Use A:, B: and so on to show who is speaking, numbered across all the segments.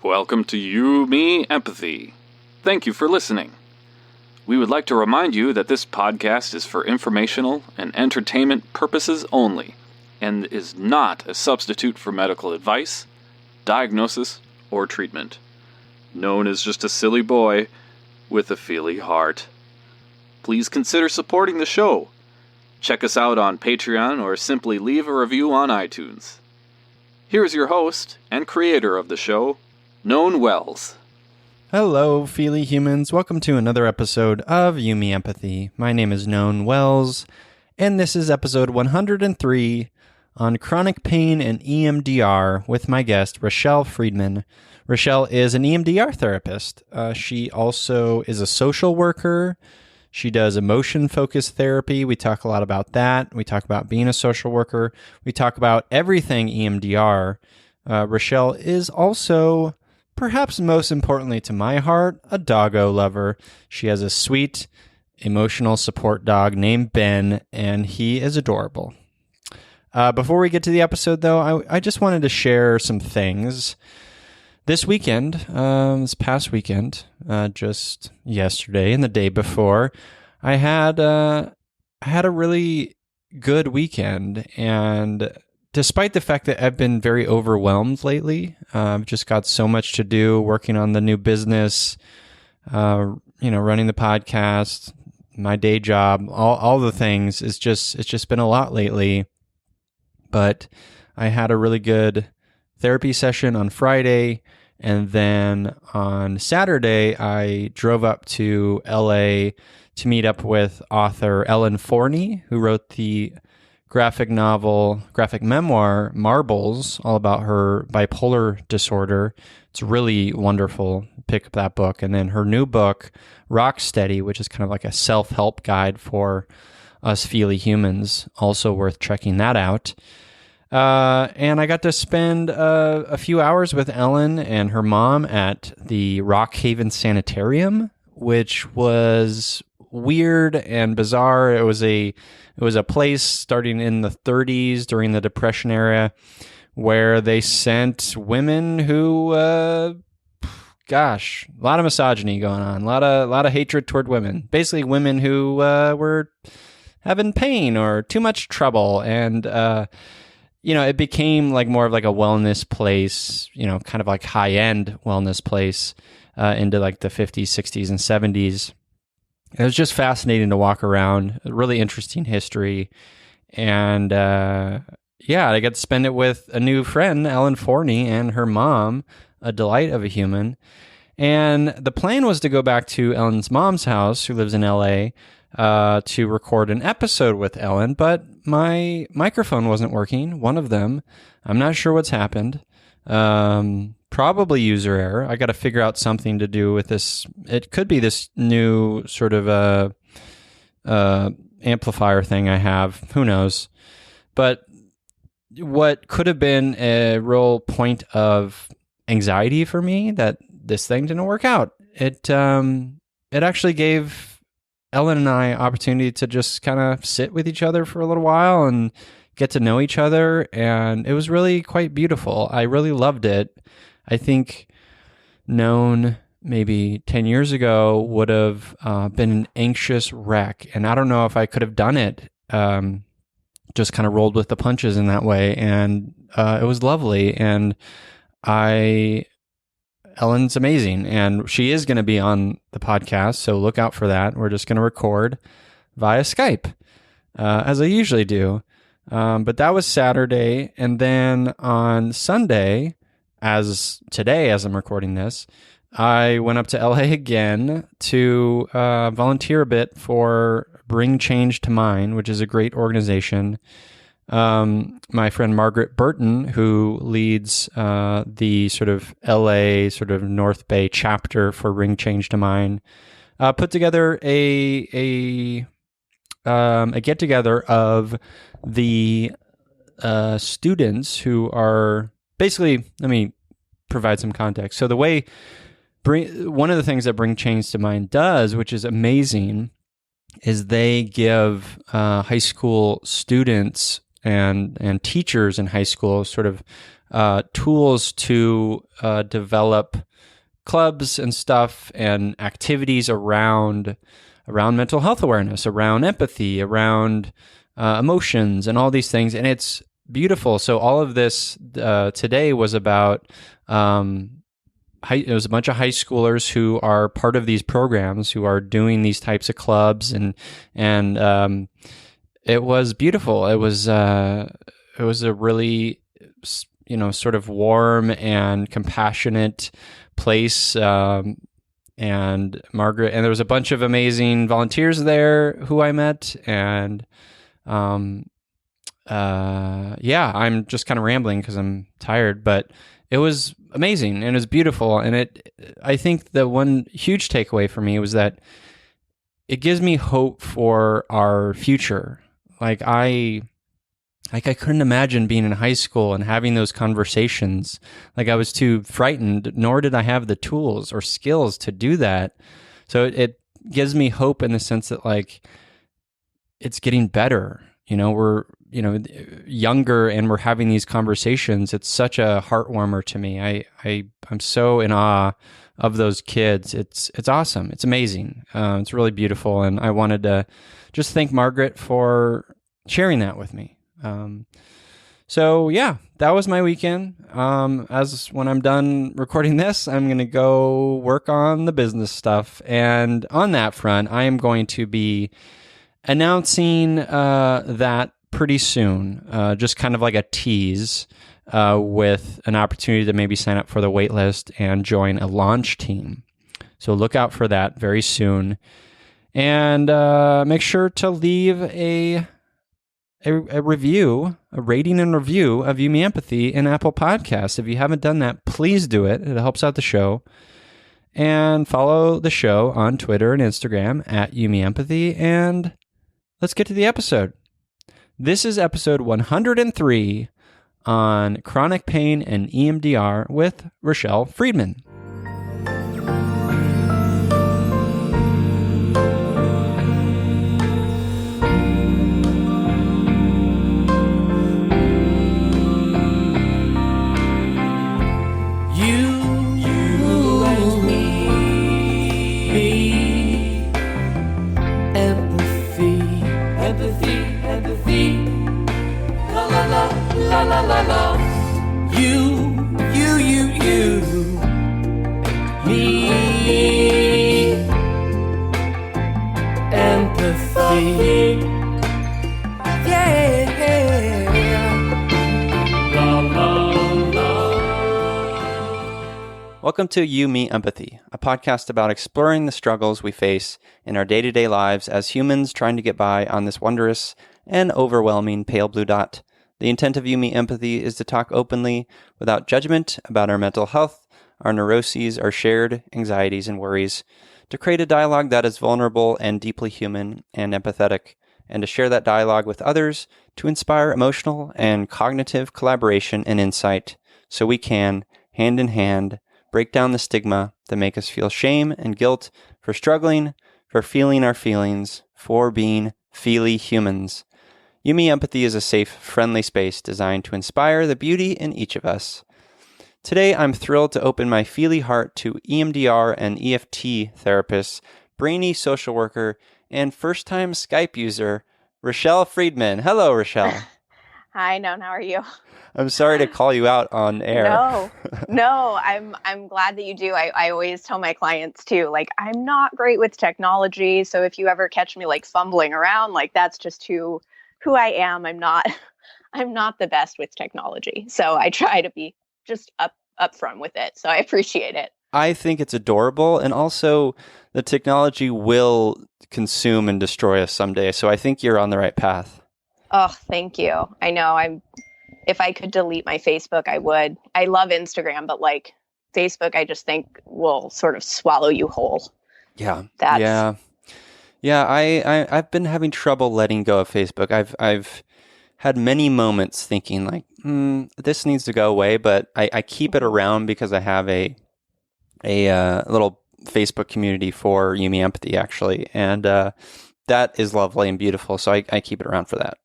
A: Welcome to You, Me, Empathy. Thank you for listening. We would like to remind you that this podcast is for informational and entertainment purposes only, and is not a substitute for medical advice, diagnosis, or treatment. Known as just a silly boy with a feely heart. Please consider supporting the show. Check us out on Patreon or simply leave a review on iTunes. Here's your host and creator of the show, Known Wells.
B: Hello, feely humans. Welcome to another episode of You, Me, Empathy. My name is Known Wells, and this is episode 103 on chronic pain and EMDR with my guest, Rachelle Friedman. Rachelle is an EMDR therapist. She also is a social worker. She does emotion-focused therapy. We talk a lot about that. We talk about being a social worker. We talk about everything EMDR. Rachelle is also, perhaps most importantly to my heart, a doggo lover. She has a sweet, emotional support dog named Ben, and he is adorable. Before we get to the episode, though, I just wanted to share some things. This weekend, this past weekend, just yesterday and the day before, I had a really good weekend, and despite the fact that I've been very overwhelmed lately, I've just got so much to do, working on the new business, running the podcast, my day job, all the things. It's just been a lot lately, but I had a really good therapy session on Friday. And then on Saturday, I drove up to LA to meet up with author Ellen Forney, who wrote the graphic memoir, Marbles, all about her bipolar disorder. It's really wonderful. Pick up that book. And then her new book, Rocksteady, which is kind of like a self-help guide for us feely humans, also worth checking that out. And I got to spend a few hours with Ellen and her mom at the Rock Haven Sanitarium, which was weird and bizarre. It was a place starting in the 30s during the Depression era where they sent women who, a lot of misogyny going on, a lot of hatred toward women. Basically, women who were having pain or too much trouble, and it became like more of like a wellness place, kind of like high-end wellness place into like the 50s, 60s, and 70s. It was just fascinating to walk around, a really interesting history. And I got to spend it with a new friend, Ellen Forney, and her mom, a delight of a human. And the plan was to go back to Ellen's mom's house, who lives in LA, to record an episode with Ellen, but my microphone wasn't working, one of them. I'm not sure what's happened. Probably user error. I got to figure out something to do with this. It could be this new sort of amplifier thing I have. Who knows? But what could have been a real point of anxiety for me that this thing didn't work out. It actually gave Ellen and I opportunity to just kind of sit with each other for a little while and get to know each other, and it was really quite beautiful. I really loved it. I think known maybe 10 years ago would have been an anxious wreck, and I don't know if I could have done it. Just kind of rolled with the punches in that way, and it was lovely, and Ellen's amazing, and she is going to be on the podcast, so look out for that. We're just going to record via Skype, as I usually do. But that was Saturday, and then on Sunday, as I'm recording this, I went up to LA again to volunteer a bit for Bring Change to Mind, which is a great organization. My friend Margaret Burton, who leads the sort of LA, sort of North Bay chapter for Bring Change to Mind, put together a get-together of the students who are basically, let me provide some context. So one of the things that Bring Change to Mind does, which is amazing, is they give high school students and teachers in high school, sort of tools to develop clubs and stuff and activities around mental health awareness, around empathy, around emotions, and all these things. And it's beautiful. So all of this today was about it was a bunch of high schoolers who are part of these programs, who are doing these types of clubs, and it was beautiful. It was a really, sort of warm and compassionate place. And Margaret, and there was a bunch of amazing volunteers there who I met, and I'm just kind of rambling because I'm tired, but it was amazing and it was beautiful. And I think the one huge takeaway for me was that it gives me hope for our future. I couldn't imagine being in high school and having those conversations. I was too frightened, nor did I have the tools or skills to do that. So it gives me hope in the sense that it's getting better. We're younger and we're having these conversations. It's such a heartwarmer to me. I'm so in awe of those kids. It's awesome. It's amazing. It's really beautiful. And I wanted to just thank Margaret for sharing that with me. So yeah, that was my weekend. As when I'm done recording this, I'm going to go work on the business stuff. And on that front, I am going to be announcing, that pretty soon, just kind of like a tease, with an opportunity to maybe sign up for the wait list and join a launch team. So look out for that very soon. And, make sure to leave a review, a rating and review of You Me Empathy in Apple Podcasts. If you haven't done that, please do it. It helps out the show. And follow the show on Twitter and Instagram at You Me Empathy. And let's get to the episode. This is episode 103 on chronic pain and EMDR with Rachelle Friedman. Welcome to You Me Empathy, a podcast about exploring the struggles we face in our day-to-day lives as humans trying to get by on this wondrous and overwhelming pale blue dot. The intent of You Me Empathy is to talk openly, without judgment, about our mental health, our neuroses, our shared anxieties and worries, to create a dialogue that is vulnerable and deeply human and empathetic, and to share that dialogue with others to inspire emotional and cognitive collaboration and insight, so we can, hand in hand, break down the stigma that make us feel shame and guilt for struggling, for feeling our feelings, for being feely humans. You Me Empathy is a safe, friendly space designed to inspire the beauty in each of us. Today, I'm thrilled to open my feely heart to EMDR and EFT therapist, brainy social worker, and first-time Skype user, Rachelle Friedman. Hello, Rachelle.
C: Hi, Noan. How are you?
B: I'm sorry to call you out on air.
C: No, I'm glad that you do. I always tell my clients too, I'm not great with technology. So if you ever catch me fumbling around, that's just who I am. I'm not the best with technology. So I try to be just upfront with it. So I appreciate it.
B: I think it's adorable. And also the technology will consume and destroy us someday. So I think you're on the right path.
C: Oh, thank you. I know if I could delete my Facebook, I would. I love Instagram, but Facebook, I just think will sort of swallow you whole.
B: Yeah. I've been having trouble letting go of Facebook. I've had many moments thinking this needs to go away, but I keep it around because I have a little Facebook community for You Me Empathy, actually. And that is lovely and beautiful. So I keep it around for that.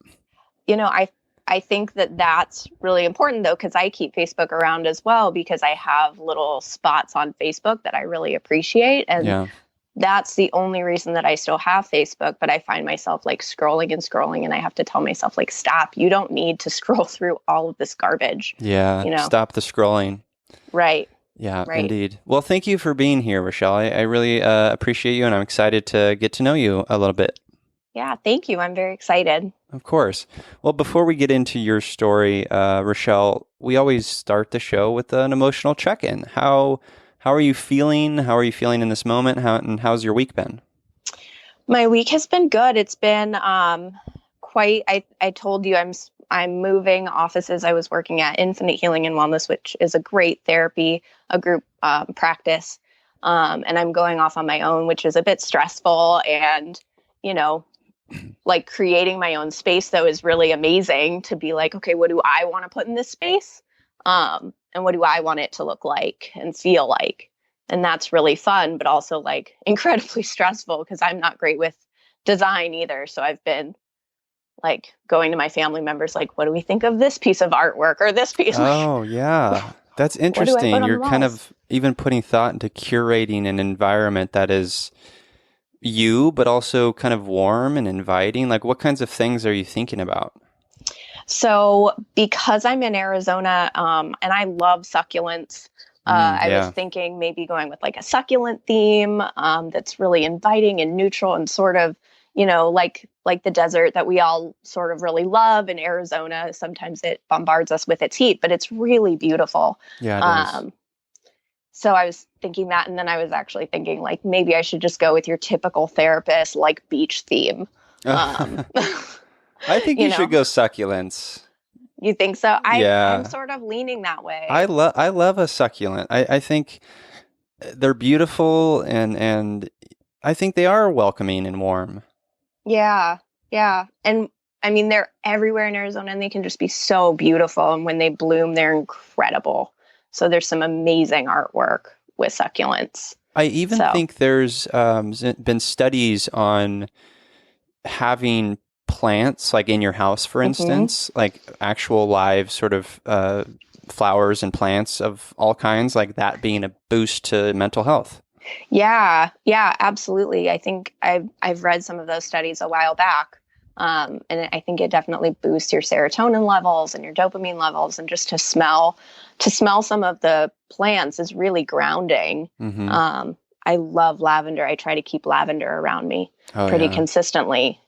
C: I think that that's really important though, because I keep Facebook around as well, because I have little spots on Facebook that I really appreciate. And that's the only reason that I still have Facebook. But I find myself like scrolling and scrolling, and I have to tell myself like, stop, you don't need to scroll through all of this garbage.
B: Yeah.
C: You know?
B: Stop the scrolling.
C: Right.
B: Yeah,
C: Right.
B: indeed. Well, thank you for being here, Rachelle. I really appreciate you, and I'm excited to get to know you a little bit.
C: Yeah, thank you. I'm very excited.
B: Of course. Well, before we get into your story, Rachelle, we always start the show with an emotional check-in. How are you feeling? How are you feeling in this moment? How's your week been?
C: My week has been good. It's been quite. I told you I'm moving offices. I was working at Infinite Healing and Wellness, which is a great therapy, a group practice, and I'm going off on my own, which is a bit stressful. And like creating my own space, though, is really amazing to be like, okay, what do I want to put in this space? And what do I want it to look like and feel like? And that's really fun, but also like incredibly stressful because I'm not great with design either. So I've been like going to my family members, like, what do we think of this piece of artwork or this piece?
B: Oh, yeah. That's interesting. You're kind of even putting thought into curating an environment that is you, but also kind of warm and inviting. Like, what kinds of things are you thinking about?
C: So because I'm in Arizona, and I love succulents, I was thinking maybe going with like a succulent theme that's really inviting and neutral and sort of, like the desert that we all sort of really love in Arizona. Sometimes it bombards us with its heat, but it's really beautiful.
B: Yeah, it is.
C: So I was thinking that, and then I was actually thinking like maybe I should just go with your typical therapist, like beach theme.
B: I think you should go succulents.
C: You think so? I'm sort of leaning that way.
B: I love a succulent. I think they're beautiful, and I think they are welcoming and warm.
C: Yeah. And I mean, they're everywhere in Arizona, and they can just be so beautiful. And when they bloom, they're incredible. So there's some amazing artwork with succulents.
B: I even think there's been studies on having plants like in your house, for instance, like actual live sort of flowers and plants of all kinds, like that being a boost to mental health.
C: Yeah, absolutely. I think I've read some of those studies a while back. And I think it definitely boosts your serotonin levels and your dopamine levels, and just to smell some of the plants is really grounding.
B: Mm-hmm.
C: I love lavender. I try to keep lavender around me pretty consistently,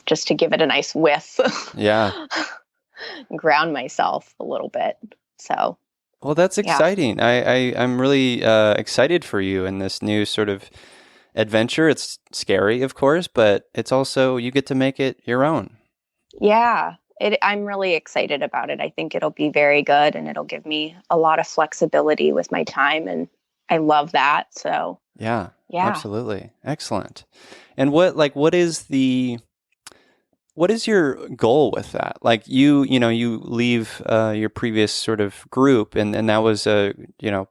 C: just to give it a nice whiff.
B: Yeah.
C: Ground myself a little bit. So.
B: Well, that's exciting. I'm really excited for you in this new sort of adventure. It's scary, of course, but it's also, you get to make it your own. Yeah.
C: I'm really excited about it. I think it'll be very good, and it'll give me a lot of flexibility with my time, and I love that. So
B: yeah, absolutely. Excellent. And what is your goal with that? Like you leave your previous sort of group, and that was a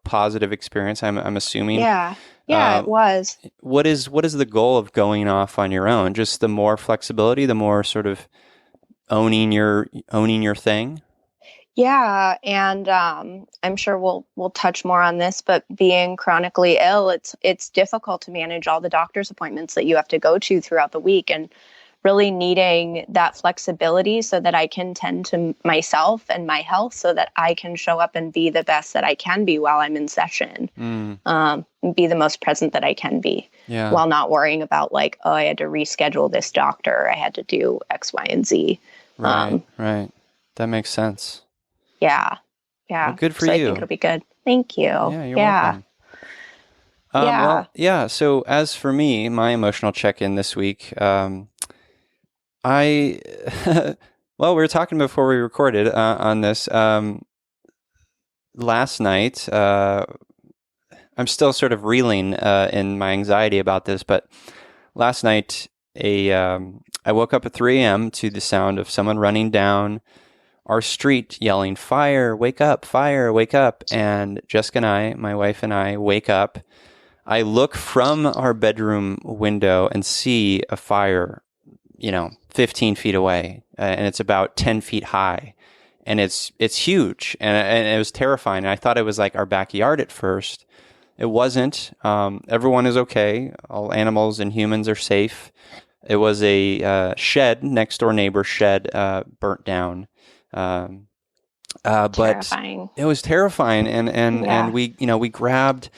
B: positive experience, I'm assuming.
C: Yeah, it was.
B: What is the goal of going off on your own? Just the more flexibility, the more sort of owning your thing?
C: Yeah, and I'm sure we'll touch more on this, but being chronically ill, it's difficult to manage all the doctor's appointments that you have to go to throughout the week, and really needing that flexibility so that I can tend to myself and my health, so that I can show up and be the best that I can be while I'm in session, and be the most present that I can be, while not worrying about like, oh, I had to reschedule this doctor, I had to do X, Y, and Z.
B: Right. That makes sense.
C: Yeah.
B: Well, good for
C: you.
B: I
C: think it'll be good. Thank you.
B: Yeah, you're welcome. So as for me, my emotional check-in this week, we were talking before we recorded on this. Last night, I'm still sort of reeling in my anxiety about this, but last night, I woke up at 3 a.m. to the sound of someone running down our street yelling, "Fire, wake up, fire, wake up." And Jessica and I, my wife and I, wake up. I look from our bedroom window and see a fire, 15 feet away, and it's about 10 feet high, and it's huge, and it was terrifying. And I thought it was like our backyard at first. It wasn't. Everyone is okay. All animals and humans are safe. It was a shed, next door neighbor's shed, burnt down. But it was terrifying, and we grabbed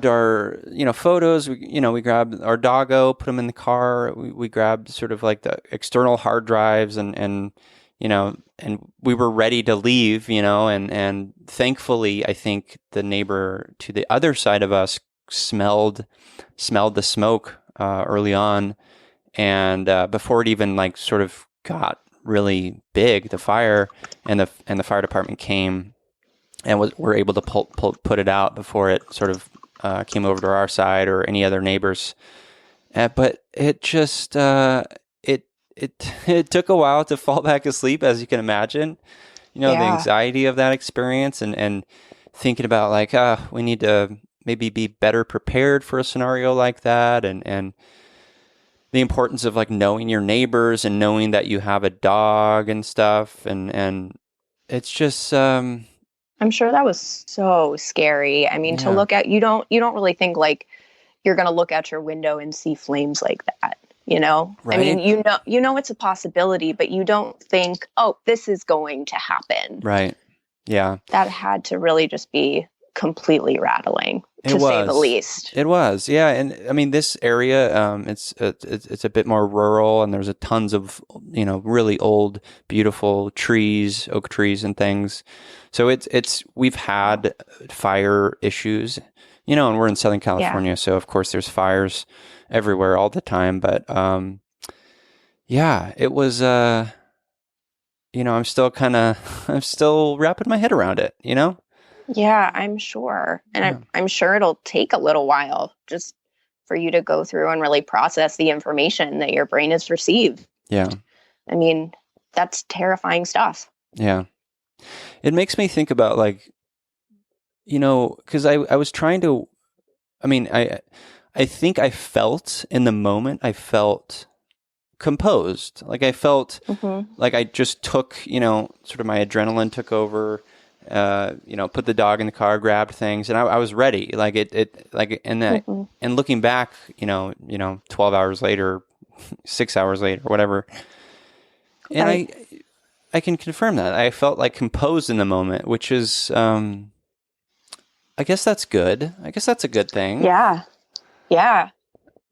B: our photos. We grabbed our doggo, put them in the car. We grabbed sort of like the external hard drives, and we were ready to leave. And thankfully, I think the neighbor to the other side of us smelled the smoke early on, and before it even like sort of got really big, the fire and the fire department came and were able to put it out before it sort of came over to our side or any other neighbors. But it just it took a while to fall back asleep, as you can imagine. The anxiety of that experience and thinking about like we need to maybe be better prepared for a scenario like that, and the importance of like knowing your neighbors and knowing that you have a dog and stuff. And it's just,
C: I'm sure that was so scary. I mean, to look at, you don't really think like you're going to look out your window and see flames like that, Right? I mean, it's a possibility, but you don't think, oh, this is going to happen.
B: Right. Yeah.
C: That had to really just be completely rattling. To say the least.
B: It was, yeah. And I mean, this area, it's a bit more rural, and there's a tons of, really old, beautiful trees, oak trees and things. So we've had fire issues, and we're in Southern California. So of course there's fires everywhere all the time. But, it was, I'm still wrapping my head around it,
C: Yeah, I'm sure. And I'm sure it'll take a little while just for you to go through and really process the information that your brain has received.
B: Yeah.
C: I mean, that's terrifying stuff.
B: Yeah. It makes me think about like, because I was trying to, I think I felt in the moment, I felt composed. Like I felt like I just took, sort of my adrenaline took over. Put the dog in the car, grabbed things, and I was ready. Like and looking back, 12 hours later, 6 hours later, whatever. And right. I can confirm that I felt like composed in the moment, which is, I guess that's good. I guess that's a good thing.
C: Yeah. Yeah.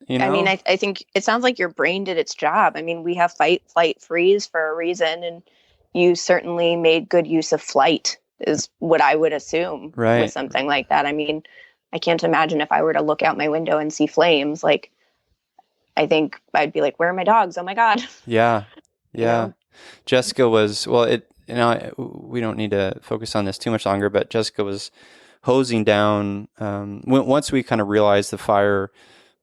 C: I mean, I think it sounds like your brain did its job. I mean, we have fight, flight, freeze for a reason, and you certainly made good use of flight. Is what I would assume with something like that. I mean, I can't imagine if I were to look out my window and see flames, like, I think I'd be like, where are my dogs? Oh my God.
B: Yeah. Yeah. Jessica was, we don't need to focus on this too much longer, but Jessica was hosing down. Once we kind of realized the fire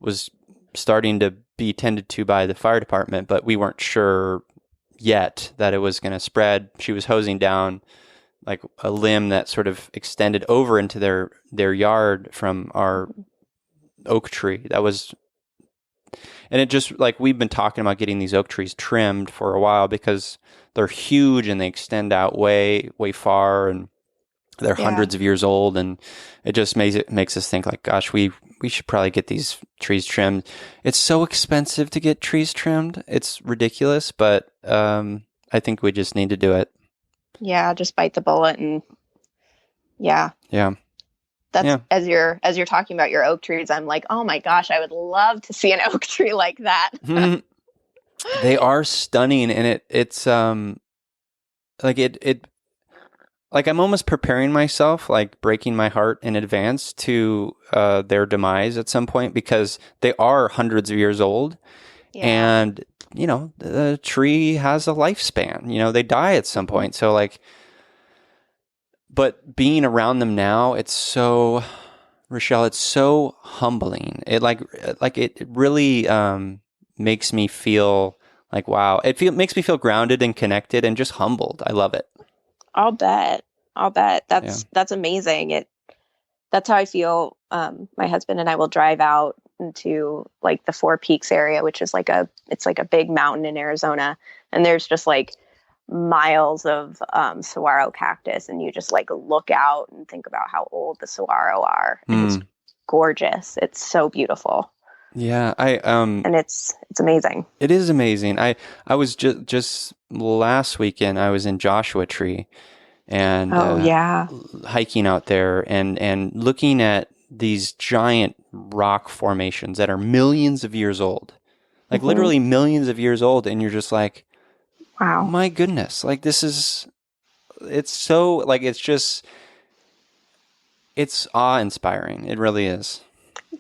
B: was starting to be tended to by the fire department, but we weren't sure yet that it was going to spread. She was hosing down like a limb that sort of extended over into their yard from our oak tree. And it just like, we've been talking about getting these oak trees trimmed for a while because they're huge and they extend out way, way far, and they're hundreds of years old. And it just makes us think like, gosh, we should probably get these trees trimmed. It's so expensive to get trees trimmed. It's ridiculous, but I think we just need to do it.
C: Yeah, just bite the bullet and that's as you're talking about your oak trees, I'm like, oh my gosh, I would love to see an oak tree like that.
B: They are stunning, and it's like I'm almost preparing myself, like breaking my heart in advance to their demise at some point, because they are hundreds of years old, and the tree has a lifespan. They die at some point. So like, but being around them now, it's so, Rachelle, it's so humbling. It it really makes me feel like, wow. Makes me feel grounded and connected and just humbled. I love it.
C: I'll bet. That's amazing. That's how I feel. My husband and I will drive out into like the Four Peaks area, which is it's like a big mountain in Arizona. And there's just like miles of saguaro cactus. And you just like look out and think about how old the saguaro are. And it's gorgeous. It's so beautiful.
B: Yeah,
C: and it's amazing.
B: It is amazing. I was just last weekend I was in Joshua Tree and hiking out there and looking at these giant rock formations that are millions of years old. Like literally millions of years old, and you're just like, wow. My goodness. Like it's so like it's awe-inspiring. It really is.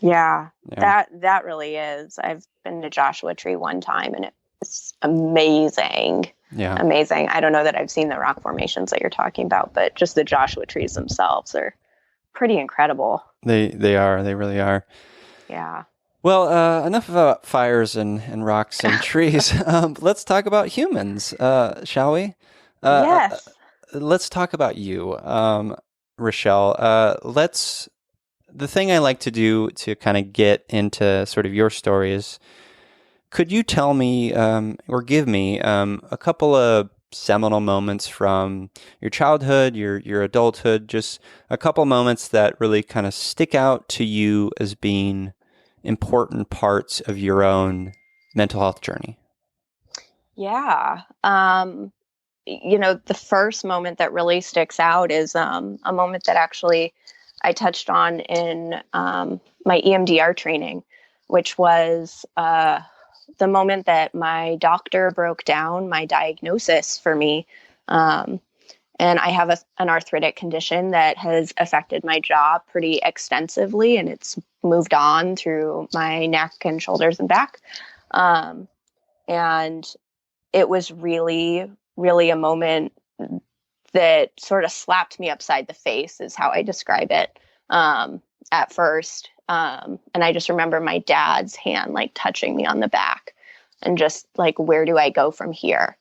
C: Yeah. That really is. I've been to Joshua Tree one time and it's amazing.
B: Yeah.
C: Amazing. I don't know that I've seen the rock formations that you're talking about, but just the Joshua trees themselves are pretty incredible.
B: They are. They really are.
C: Yeah.
B: Well, enough about fires and rocks and trees. Let's talk about humans, shall we?
C: Yes.
B: Let's talk about you, Rachelle. The thing I like to do to kind of get into sort of your story is, could you tell me or give me a couple of seminal moments from your childhood, your adulthood, just a couple moments that really kind of stick out to you as being important parts of your own mental health journey?
C: Yeah. The first moment that really sticks out is a moment that actually I touched on in my EMDR training, which was the moment that my doctor broke down my diagnosis for me. And I have an arthritic condition that has affected my jaw pretty extensively, and it's moved on through my neck and shoulders and back. And it was really, really a moment that sort of slapped me upside the face, is how I describe it at first. And I just remember my dad's hand like touching me on the back and just like, where do I go from here?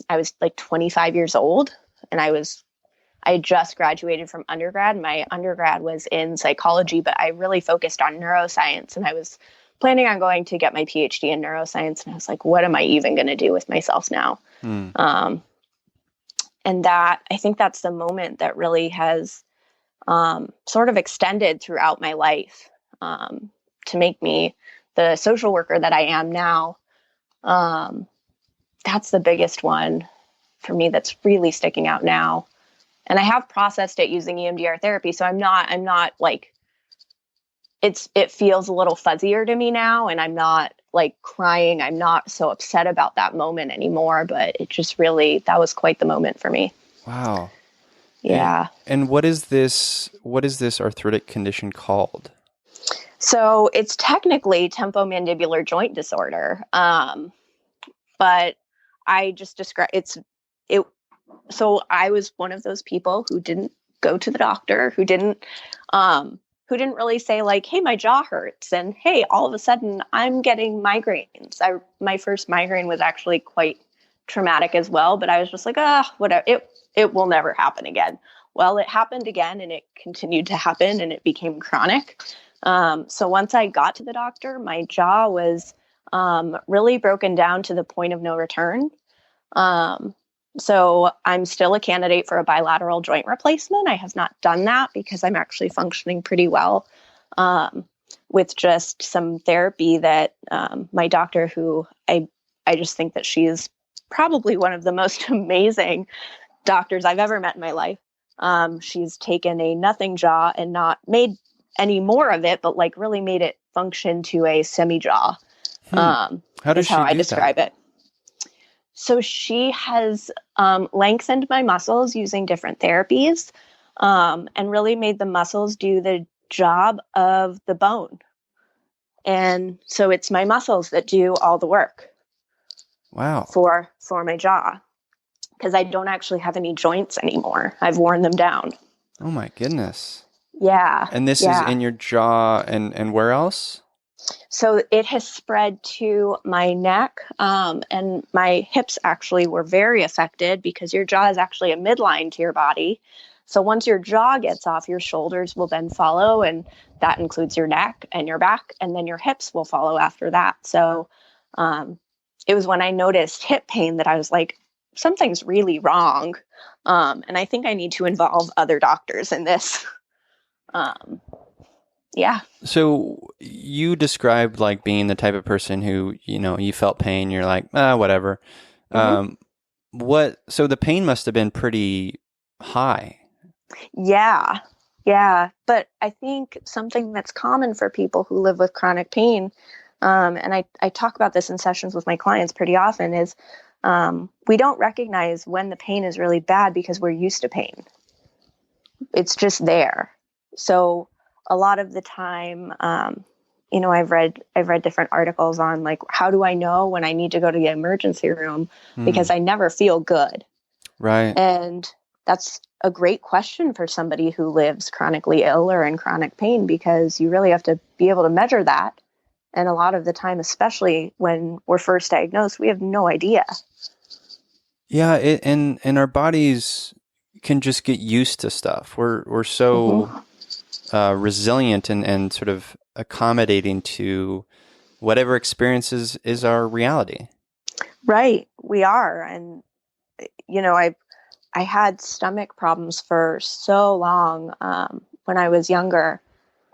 C: I was like 25 years old and I just graduated from undergrad. My undergrad was in psychology, but I really focused on neuroscience, and I was planning on going to get my PhD in neuroscience. And I was like, what am I even going to do with myself now? And I think that's the moment that really has sort of extended throughout my life to make me the social worker that I am now. That's the biggest one for me that's really sticking out now. And I have processed it using EMDR therapy. So I'm not like, it feels a little fuzzier to me now, and I'm not like crying. I'm not so upset about that moment anymore, but it just really, that was quite the moment for me.
B: Wow.
C: Yeah.
B: And what is this arthritic condition called?
C: So it's technically temporomandibular joint disorder. But I just describe it. So I was one of those people who didn't go to the doctor, who didn't really say like, hey, my jaw hurts. And hey, all of a sudden I'm getting migraines. My first migraine was actually quite traumatic as well, but I was just like, whatever, it will never happen again. Well, it happened again, and it continued to happen, and it became chronic. So once I got to the doctor, my jaw was really broken down to the point of no return. So I'm still a candidate for a bilateral joint replacement. I have not done that because I'm actually functioning pretty well with just some therapy that my doctor, who I just think that she is probably one of the most amazing doctors I've ever met in my life. She's taken a nothing jaw and not made any more of it, but like really made it function to a semi-jaw.
B: How does
C: how
B: she
C: I
B: do
C: describe
B: that?
C: it. So she has lengthened my muscles using different therapies and really made the muscles do the job of the bone. And so it's my muscles that do all the work.
B: Wow.
C: For my jaw, because I don't actually have any joints anymore. I've worn them down.
B: Oh my goodness.
C: Yeah.
B: And this is in your jaw and where else?
C: So it has spread to my neck, and my hips actually were very affected because your jaw is actually a midline to your body. So once your jaw gets off, your shoulders will then follow, and that includes your neck and your back, and then your hips will follow after that. So it was when I noticed hip pain that I was like, something's really wrong. And I think I need to involve other doctors in this. Yeah.
B: So you described like being the type of person who, you felt pain, you're like, whatever.
C: Mm-hmm.
B: So the pain must have been pretty high.
C: Yeah. Yeah. But I think something that's common for people who live with chronic pain, and I talk about this in sessions with my clients pretty often, is we don't recognize when the pain is really bad because we're used to pain. It's just there. So a lot of the time, I've read different articles on like, how do I know when I need to go to the emergency room because I never feel good.
B: Right.
C: And that's a great question for somebody who lives chronically ill or in chronic pain, because you really have to be able to measure that. And a lot of the time, especially when we're first diagnosed, we have no idea.
B: Yeah. And our bodies can just get used to stuff. We're so resilient and sort of accommodating to whatever experiences is our reality.
C: Right. We are. And, I had stomach problems for so long when I was younger,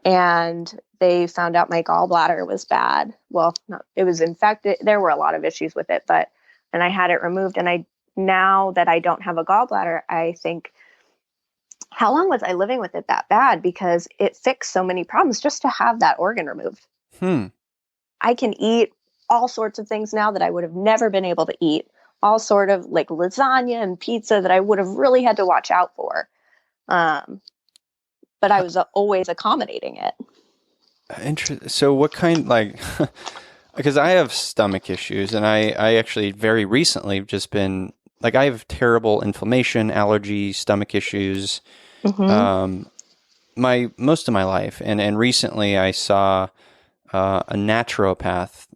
C: and they found out my gallbladder was bad. Well, no, it was infected. There were a lot of issues with it, and I had it removed. And now that I don't have a gallbladder, I think, how long was I living with it that bad? Because it fixed so many problems just to have that organ removed. I can eat all sorts of things now that I would have never been able to eat. All sort of like lasagna and pizza that I would have really had to watch out for. But I was always accommodating it.
B: Interesting. So what kind, like, because I have stomach issues, and I actually very recently just been, like, I have terrible inflammation, allergy, stomach issues, most of my life. And recently I saw a naturopath,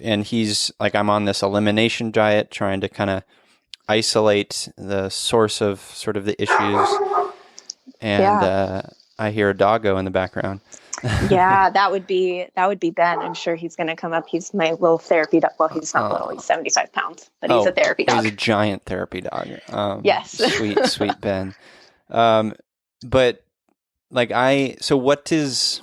B: and he's like, I'm on this elimination diet trying to kind of isolate the source of sort of the issues. And I hear a doggo in the background.
C: Yeah, that would be Ben. I'm sure he's going to come up. He's my little therapy dog. Well, he's not little. He's 75 pounds, but he's a therapy dog.
B: He's a giant therapy dog.
C: Yes.
B: Sweet Ben. But like so what did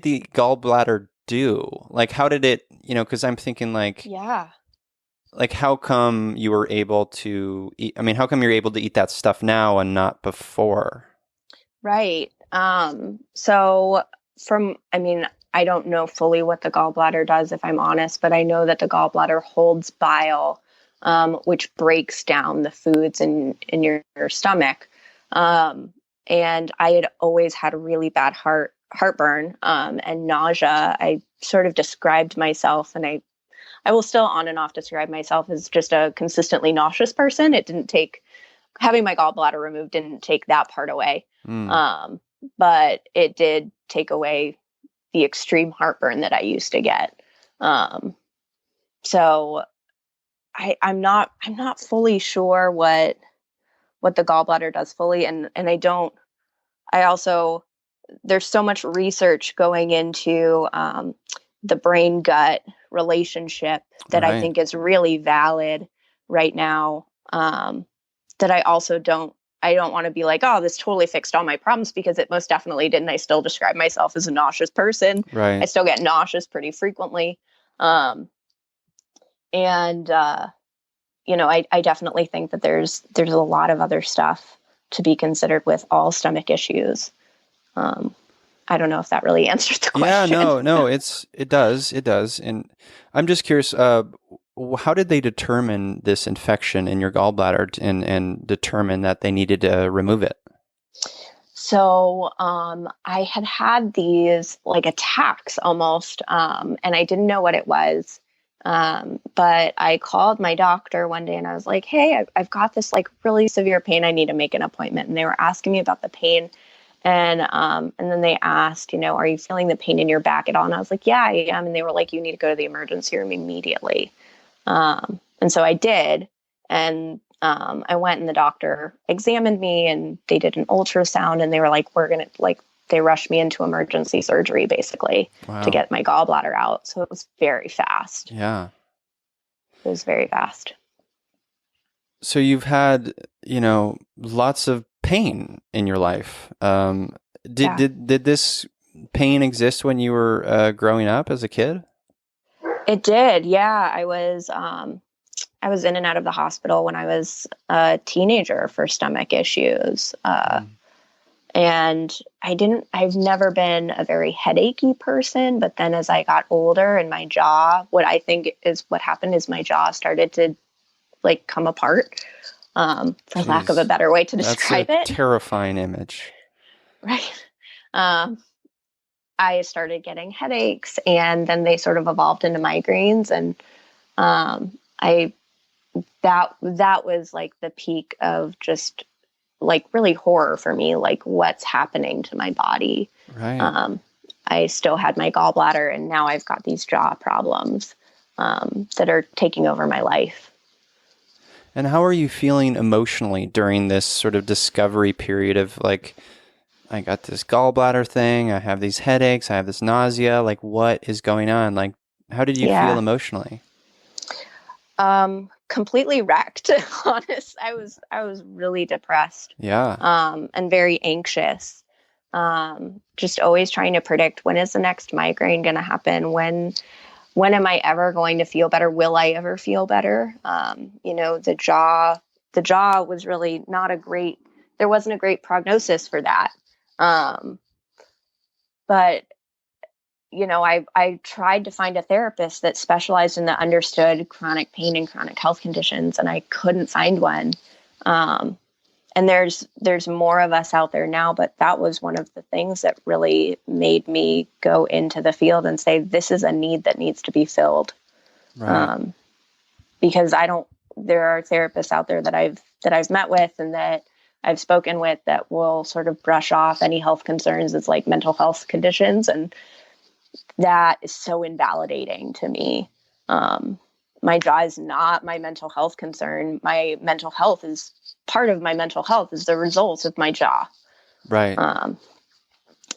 B: the gallbladder do? Like, how did it, because I'm thinking like, like, how come you were able to eat? I mean, how come you're able to eat that stuff now and not before?
C: Right. So I don't know fully what the gallbladder does, if I'm honest, but I know that the gallbladder holds bile, which breaks down the foods in your stomach. And I had always had a really bad heartburn, and nausea. I sort of described myself, and I will still on and off describe myself as just a consistently nauseous person. It didn't take, having my gallbladder removed didn't take that part away. But it did take away the extreme heartburn that I used to get. So I'm not fully sure what the gallbladder does fully. And I also, there's so much research going into the brain gut relationship that I think is really valid right now. That I also don't want to be like, oh, this totally fixed all my problems, because it most definitely didn't. I still describe myself as a nauseous person.
B: Right.
C: I still get nauseous pretty frequently. I definitely think that there's a lot of other stuff to be considered with all stomach issues. I don't know if that really answered the question.
B: Yeah, no, it does. And I'm just curious, how did they determine this infection in your gallbladder and determine that they needed to remove it?
C: So I had these like attacks almost, and I didn't know what it was. But I called my doctor one day and I was like, hey, I've got this like really severe pain. I need to make an appointment. And they were asking me about the pain. And then they asked, are you feeling the pain in your back at all? And I was like, yeah, I am. And they were like, you need to go to the emergency room immediately. And so I did. And I went and the doctor examined me and they did an ultrasound and they were like, they rushed me into emergency surgery basically to get my gallbladder out. So it was very fast.
B: Yeah.
C: It was very fast.
B: So you've had, lots of pain in your life. Did this pain exist when you were growing up as a kid?
C: It did. Yeah. I was in and out of the hospital when I was a teenager for stomach issues. And I've never been a very headachy person, but then as I got older and my jaw, what happened is my jaw started to like come apart, for lack of a better way to describe
B: it. Terrifying image.
C: Right. I started getting headaches and then they sort of evolved into migraines. And, that was like the peak of just like really horror for me, like what's happening to my body.
B: Right.
C: I still had my gallbladder and now I've got these jaw problems, that are taking over my life.
B: And how are you feeling emotionally during this sort of discovery period of like, I got this gallbladder thing, I have these headaches, I have this nausea, like what is going on? Like, how did you feel emotionally?
C: Completely wrecked, honest. I was really depressed.
B: Yeah.
C: And very anxious. Just always trying to predict, when is the next migraine going to happen? When am I ever going to feel better? Will I ever feel better? The jaw was really there wasn't a great prognosis for that. But I tried to find a therapist that specialized in understood chronic pain and chronic health conditions, and I couldn't find one. And there's more of us out there now, but that was one of the things that really made me go into the field and say, this is a need that needs to be filled.
B: Right.
C: Because there are therapists out there that I've met with and that I've spoken with that will sort of brush off any health concerns as like mental health conditions. And that is so invalidating to me. My jaw is not my mental health concern. My mental health is part of my mental health is the result of my jaw.
B: Right.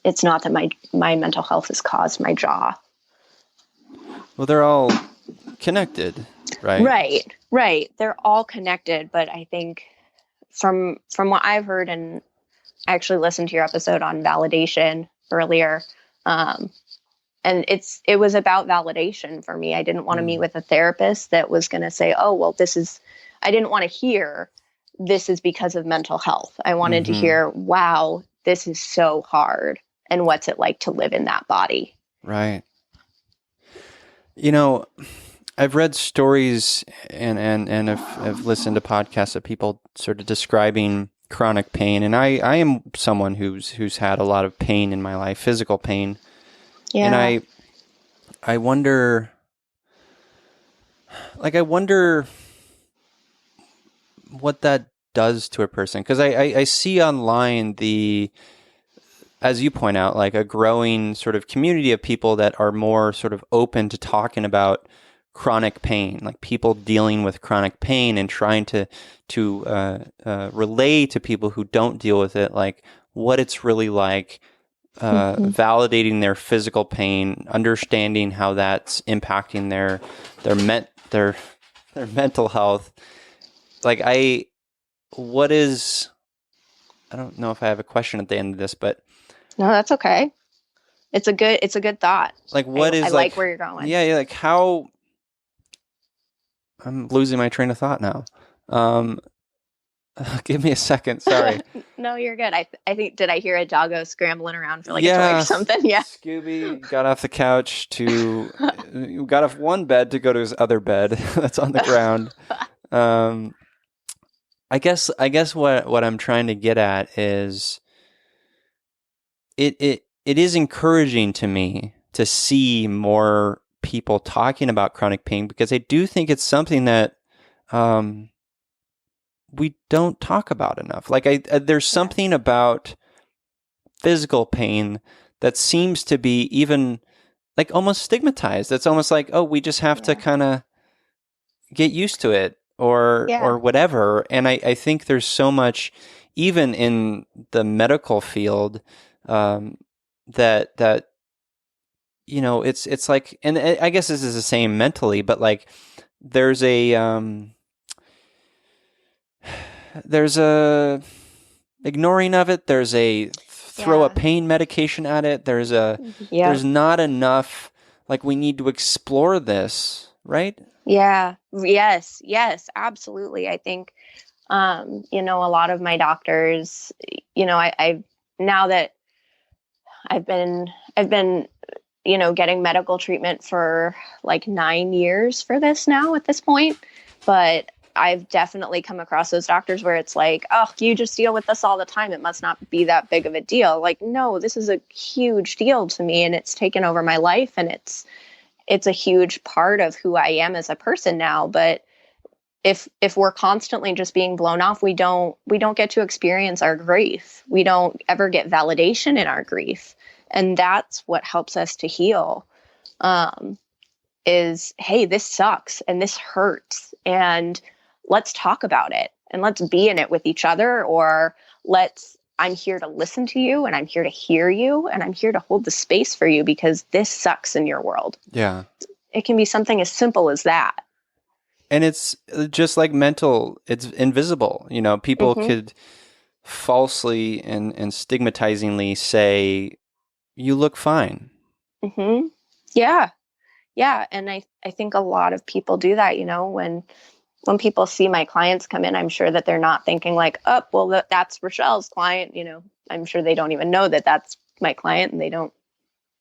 C: It's not that my mental health has caused my jaw.
B: Well, they're all connected, right?
C: Right. They're all connected, but I think from what I've heard, and I actually listened to your episode on validation earlier, and it was about validation for me. I didn't want to meet with a therapist that was going to say, oh, well, I didn't want to hear this is because of mental health. I wanted to hear, wow, this is so hard. And what's it like to live in that body?
B: Right. I've read stories and I've listened to podcasts of people sort of describing chronic pain. And I am someone who's had a lot of pain in my life, physical pain. Yeah. And I wonder what that does to a person. Because I see online as you point out, like a growing sort of community of people that are more sort of open to talking about chronic pain, like people dealing with chronic pain and trying to relay to people who don't deal with it, like what it's really like, validating their physical pain, understanding how that's impacting their mental health. Like I don't know if I have a question at the end of this, but
C: no, that's okay. It's a good thought.
B: Like I
C: like where you're going.
B: Yeah, like how I'm losing my train of thought now. Give me a second. Sorry.
C: No, you're good. I think, did I hear a doggo scrambling around for like a toy or something? Yeah.
B: Scooby got off the couch got off one bed to go to his other bed that's on the ground. I guess what I'm trying to get at is it is encouraging to me to see more people talking about chronic pain, because I do think it's something that we don't talk about enough. Like there's something about physical pain that seems to be even like almost stigmatized. It's almost like, oh, we just have to kind of get used to it. or whatever. And I think there's so much, even in the medical field, that it's like, and I guess this is the same mentally, but like there's a ignoring of it. There's a throw a pain medication at it. There's not enough, like, we need to explore this, right?
C: Yeah. Yes, absolutely. I think, a lot of my doctors, I've now that I've been, getting medical treatment for like 9 years for this now at this point, but I've definitely come across those doctors where it's like, oh, you just deal with this all the time. It must not be that big of a deal. Like, no, this is a huge deal to me, and it's taken over my life, and it's a huge part of who I am as a person now. But if we're constantly just being blown off, we don't get to experience our grief. We don't ever get validation in our grief. And that's what helps us to heal. Is, hey, this sucks and this hurts, and let's talk about it, and let's be in it with each other, or I'm here to listen to you, and I'm here to hear you, and I'm here to hold the space for you because this sucks in your world.
B: Yeah.
C: It can be something as simple as that.
B: And it's just like mental, it's invisible. People could falsely and stigmatizingly say, you look fine.
C: Mm-hmm. Yeah. Yeah. And I think a lot of people do that, when people see my clients come in, I'm sure that they're not thinking like, oh, well, that's Rachelle's client. I'm sure they don't even know that that's my client, and they don't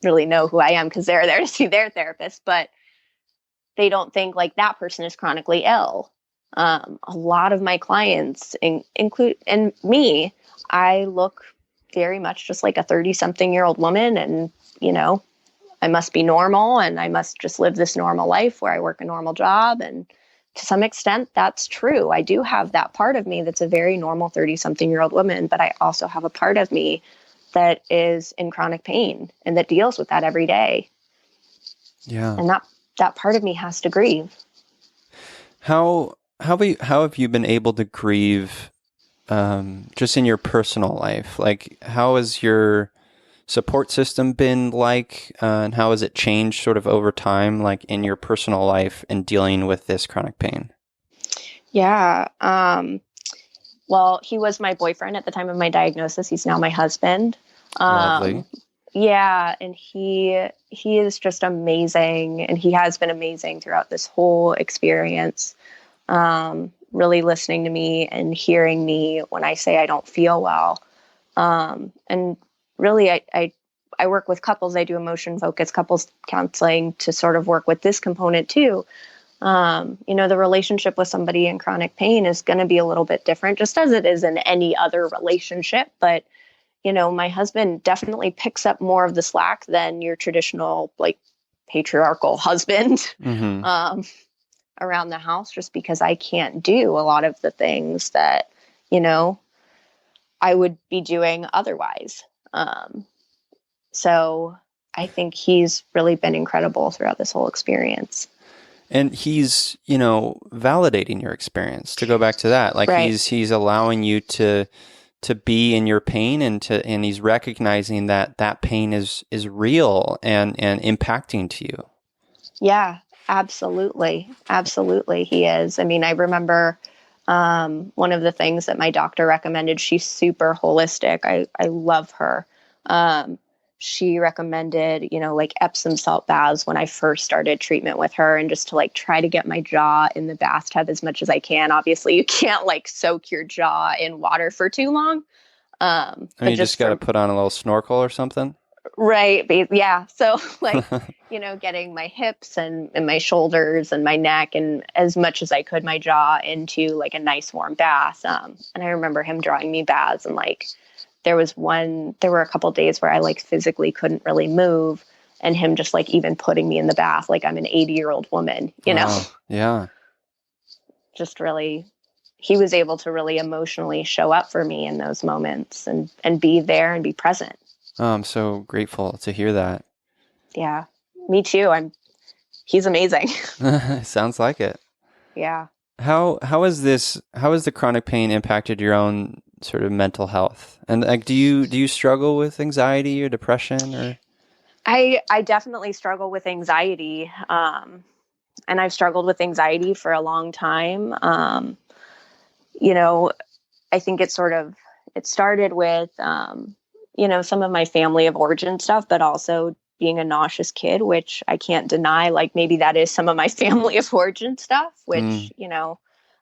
C: really know who I am because they're there to see their therapist, but they don't think like that person is chronically ill. A lot of my clients include, and me, I look very much just like a 30-something-year-old woman, and, I must be normal, and I must just live this normal life where I work a normal job. And to some extent, that's true. I do have that part of me that's a very normal 30-something-year-old woman, but I also have a part of me that is in chronic pain and that deals with that every day.
B: Yeah.
C: And that part of me has to grieve.
B: How have you been able to grieve just in your personal life? Like, how has your support system been like, and how has it changed sort of over time, like in your personal life and dealing with this chronic pain?
C: Yeah. Well, he was my boyfriend at the time of my diagnosis. He's now my husband.
B: Lovely.
C: Yeah. And he is just amazing. And he has been amazing throughout this whole experience. Really listening to me and hearing me when I say I don't feel well. And really, I work with couples. I do emotion-focused couples counseling to sort of work with this component too. The relationship with somebody in chronic pain is going to be a little bit different, just as it is in any other relationship. But, my husband definitely picks up more of the slack than your traditional, like, patriarchal husband around the house, just because I can't do a lot of the things that, I would be doing otherwise. So I think he's really been incredible throughout this whole experience.
B: And he's, validating your experience, to go back to that. Like,
C: right.
B: he's allowing you to be in your pain, and he's recognizing that pain is real and impacting to you.
C: Yeah, absolutely. Absolutely. He is. I mean, I remember, one of the things that my doctor recommended, she's super holistic. I love her. She recommended, like Epsom salt baths when I first started treatment with her, and just to like try to get my jaw in the bathtub as much as I can. Obviously, you can't like soak your jaw in water for too long.
B: And you just got to put on a little snorkel or something.
C: Right. Yeah. So like, getting my hips and my shoulders and my neck and as much as I could, my jaw into like a nice warm bath. And I remember him drawing me baths, and like, there were a couple days where I like physically couldn't really move, and him just like even putting me in the bath, like I'm an 80-year-old woman,
B: Yeah.
C: Just really, he was able to really emotionally show up for me in those moments and be there and be present.
B: Oh, I'm so grateful to hear that.
C: Yeah, me too. He's amazing.
B: Sounds like it.
C: Yeah.
B: How has the chronic pain impacted your own sort of mental health? And like, do you struggle with anxiety or depression or?
C: I definitely struggle with anxiety. And I've struggled with anxiety for a long time. You know, I think it started with, some of my family of origin stuff, but also being a nauseous kid, which I can't deny, like maybe that is some of my family of origin stuff, which,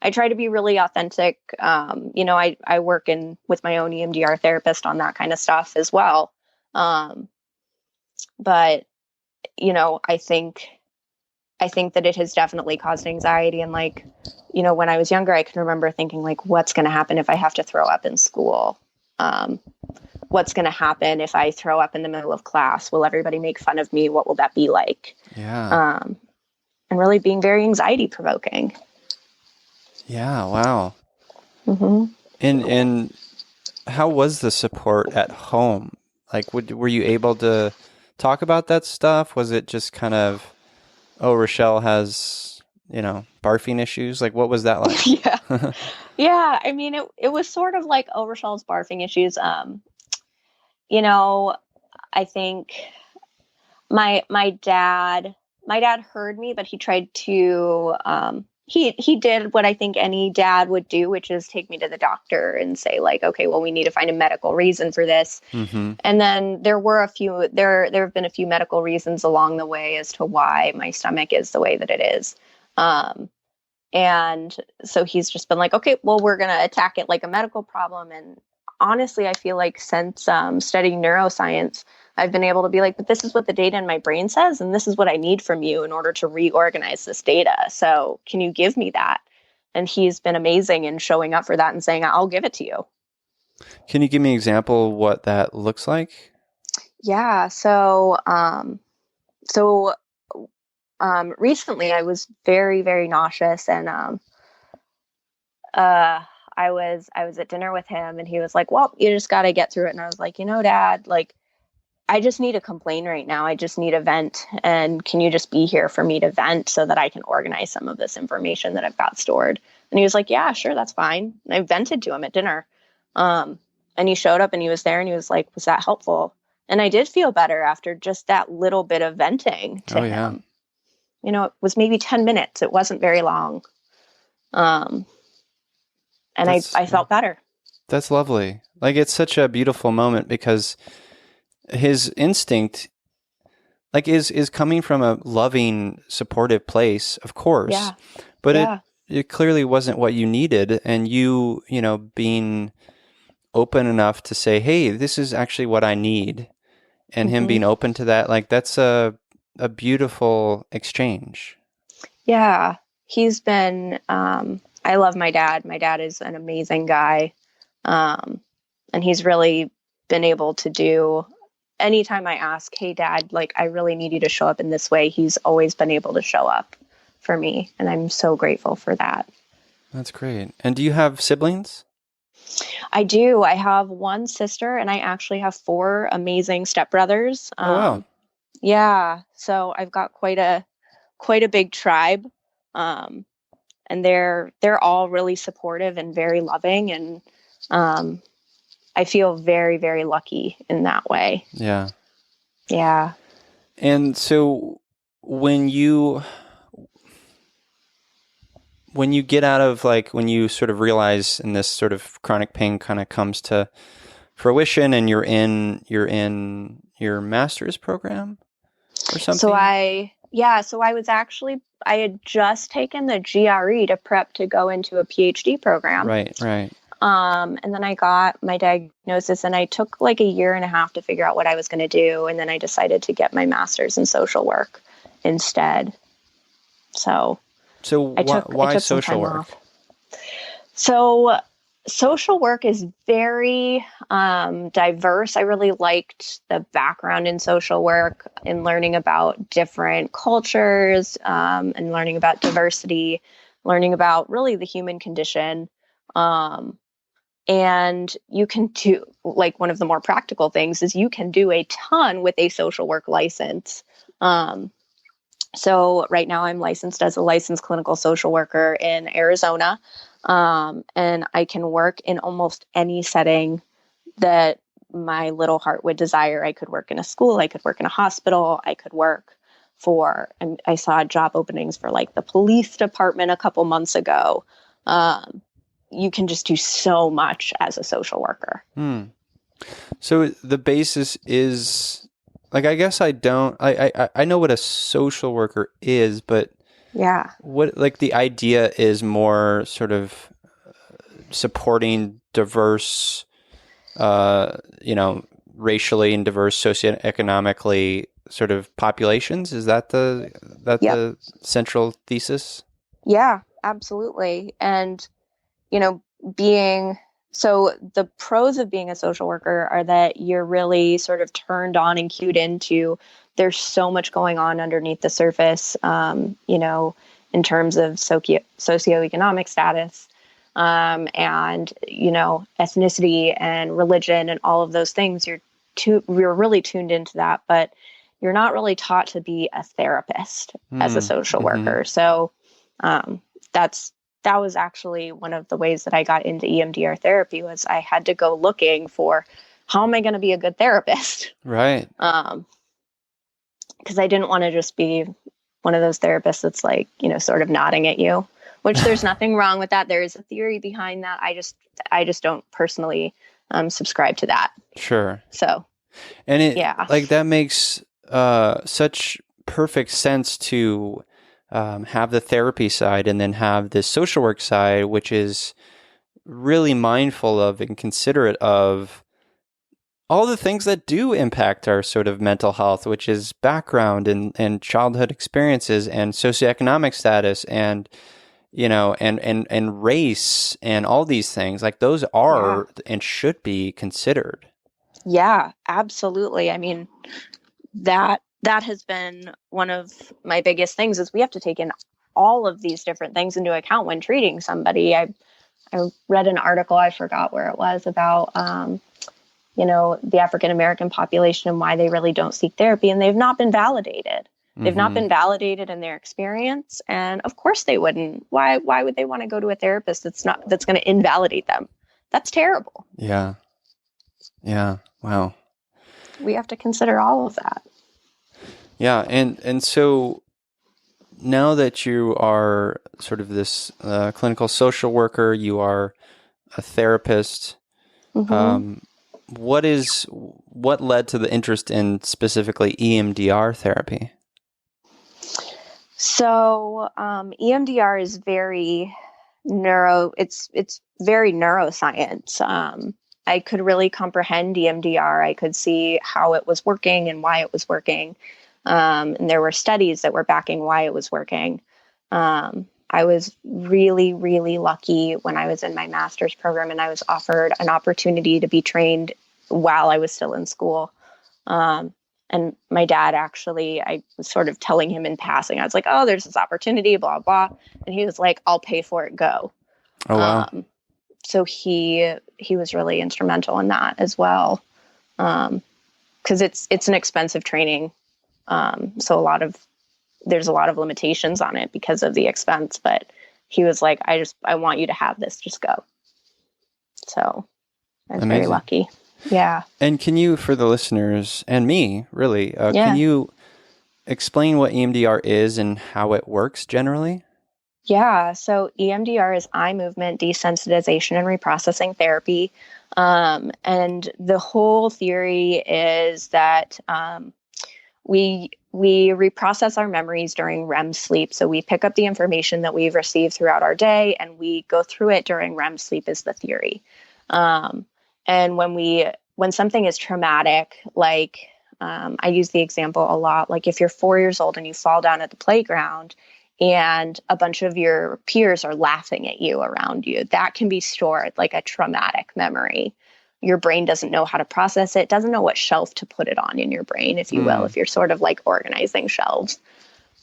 C: I try to be really authentic. I work with my own EMDR therapist on that kind of stuff as well. But, I think that it has definitely caused anxiety. And like, when I was younger, I can remember thinking like, what's going to happen if I have to throw up in school? What's going to happen if I throw up in the middle of class? Will everybody make fun of me? What will that be like?
B: Yeah.
C: And really being very anxiety provoking.
B: Yeah. Wow.
C: Mm-hmm.
B: And how was the support at home? Like, were you able to talk about that stuff? Was it just kind of, oh, Rachelle has, barfing issues? Like, what was that like?
C: Yeah. Yeah. I mean, it was sort of like, oh, Rochelle's barfing issues. I think my dad heard me, but he tried to, he did what I think any dad would do, which is take me to the doctor and say like, okay, well, we need to find a medical reason for this.
B: Mm-hmm.
C: And then there have been a few medical reasons along the way as to why my stomach is the way that it is. And so he's just been like, okay, well, we're going to attack it like a medical problem. And honestly, I feel like since studying neuroscience, I've been able to be like, but this is what the data in my brain says, and this is what I need from you in order to reorganize this data. So can you give me that? And he's been amazing in showing up for that and saying, I'll give it to you.
B: Can you give me an example of what that looks like?
C: Yeah. So recently I was very, very nauseous, and I was at dinner with him, and he was like, well, you just got to get through it. And I was like, Dad, like, I just need to complain right now. I just need a vent. And can you just be here for me to vent so that I can organize some of this information that I've got stored? And he was like, yeah, sure. That's fine. And I vented to him at dinner. And he showed up and he was there and he was like, was that helpful? And I did feel better after just that little bit of venting to him. It was maybe 10 minutes. It wasn't very long. And I felt better.
B: That's lovely. Like, it's such a beautiful moment because his instinct, like, is coming from a loving, supportive place, of course.
C: Yeah.
B: But it clearly wasn't what you needed. And you being open enough to say, hey, this is actually what I need. And him being open to that, like, that's a beautiful exchange.
C: Yeah. He's been, I love my dad. My dad is an amazing guy. And he's really been able to do, anytime I ask, hey, Dad, like, I really need you to show up in this way, he's always been able to show up for me. And I'm so grateful for that.
B: That's great. And do you have siblings?
C: I do. I have one sister, and I actually have 4 amazing stepbrothers.
B: Oh, wow.
C: Yeah. So I've got quite a big tribe. And they're all really supportive and very loving. And I feel very, very lucky in that way.
B: Yeah.
C: Yeah.
B: And so when you get out of, like, when you sort of realize and this sort of chronic pain kind of comes to fruition and you're in your master's program or something?
C: So I had just taken the GRE to prep to go into a PhD program.
B: Right.
C: And then I got my diagnosis, and I took like a year and a half to figure out what I was going to do. And then I decided to get my master's in social work instead. So
B: why social work?
C: Off. So social work is very diverse. I really liked the background in social work and learning about different cultures, and learning about diversity, learning about really the human condition. And you can do, like, one of the more practical things is you can do a ton with a social work license. So right now I'm licensed as a licensed clinical social worker in Arizona. And I can work in almost any setting that my little heart would desire. I could work in a school, I could work in a hospital, I could work and I saw job openings for like the police department a couple months ago. You can just do so much as a social worker.
B: So the basis is like, I guess I know what a social worker is, but
C: Yeah.
B: what, like, the idea is more sort of supporting diverse, racially and diverse socioeconomically sort of populations. Is that the central thesis?
C: Yeah, absolutely. And, so the pros of being a social worker are that you're really sort of turned on and cued into, there's so much going on underneath the surface, in terms of socioeconomic status, and, ethnicity and religion and all of those things. We're really tuned into that, but you're not really taught to be a therapist as a social worker. So, that was actually one of the ways that I got into EMDR therapy, was I had to go looking for, how am I going to be a good therapist?
B: Right.
C: Because I didn't want to just be one of those therapists that's like, sort of nodding at you, which there's nothing wrong with that. There is a theory behind that. I just don't personally subscribe to that.
B: Sure.
C: So,
B: and that makes such perfect sense to have the therapy side and then have the social work side, which is really mindful of and considerate of all the things that do impact our sort of mental health, which is background and childhood experiences and socioeconomic status and, and race and all these things. Like, those are and should be considered.
C: Yeah, absolutely. I mean, that has been one of my biggest things, is we have to take in all of these different things into account when treating somebody. I read an article, I forgot where it was, about, the African-American population and why they really don't seek therapy. And they've not been validated. They've not been validated in their experience. And of course they wouldn't. Why would they want to go to a therapist that's going to invalidate them? That's terrible.
B: Yeah. Yeah. Wow.
C: We have to consider all of that.
B: Yeah. And so now that you are sort of this clinical social worker, you are a therapist, what led to the interest in specifically EMDR therapy?
C: So EMDR is very it's very neuroscience. I could really comprehend EMDR. I could see how it was working and why it was working. And there were studies that were backing why it was working. I was really, really lucky when I was in my master's program and I was offered an opportunity to be trained while I was still in school. And my dad, actually, I was sort of telling him in passing, I was like, oh, there's this opportunity, blah, blah. And he was like, I'll pay for it, go.
B: Oh, wow.
C: So he was really instrumental in that as well. Because it's an expensive training. So there's a lot of limitations on it because of the expense, but he was like, I want you to have this, just go. So I was very lucky. Yeah.
B: And can you, for the listeners and me, really, can you explain what EMDR is and how it works generally?
C: Yeah. So EMDR is eye movement desensitization and reprocessing therapy. And the whole theory is that we reprocess our memories during REM sleep. So we pick up the information that we've received throughout our day and we go through it during REM sleep, is the theory. And when something is traumatic, like I use the example a lot, like if you're 4 years old and you fall down at the playground and a bunch of your peers are laughing at you around you, that can be stored like a traumatic memory. Your brain doesn't know how to process it, doesn't know what shelf to put it on in your brain, if you will, if you're sort of like organizing shelves.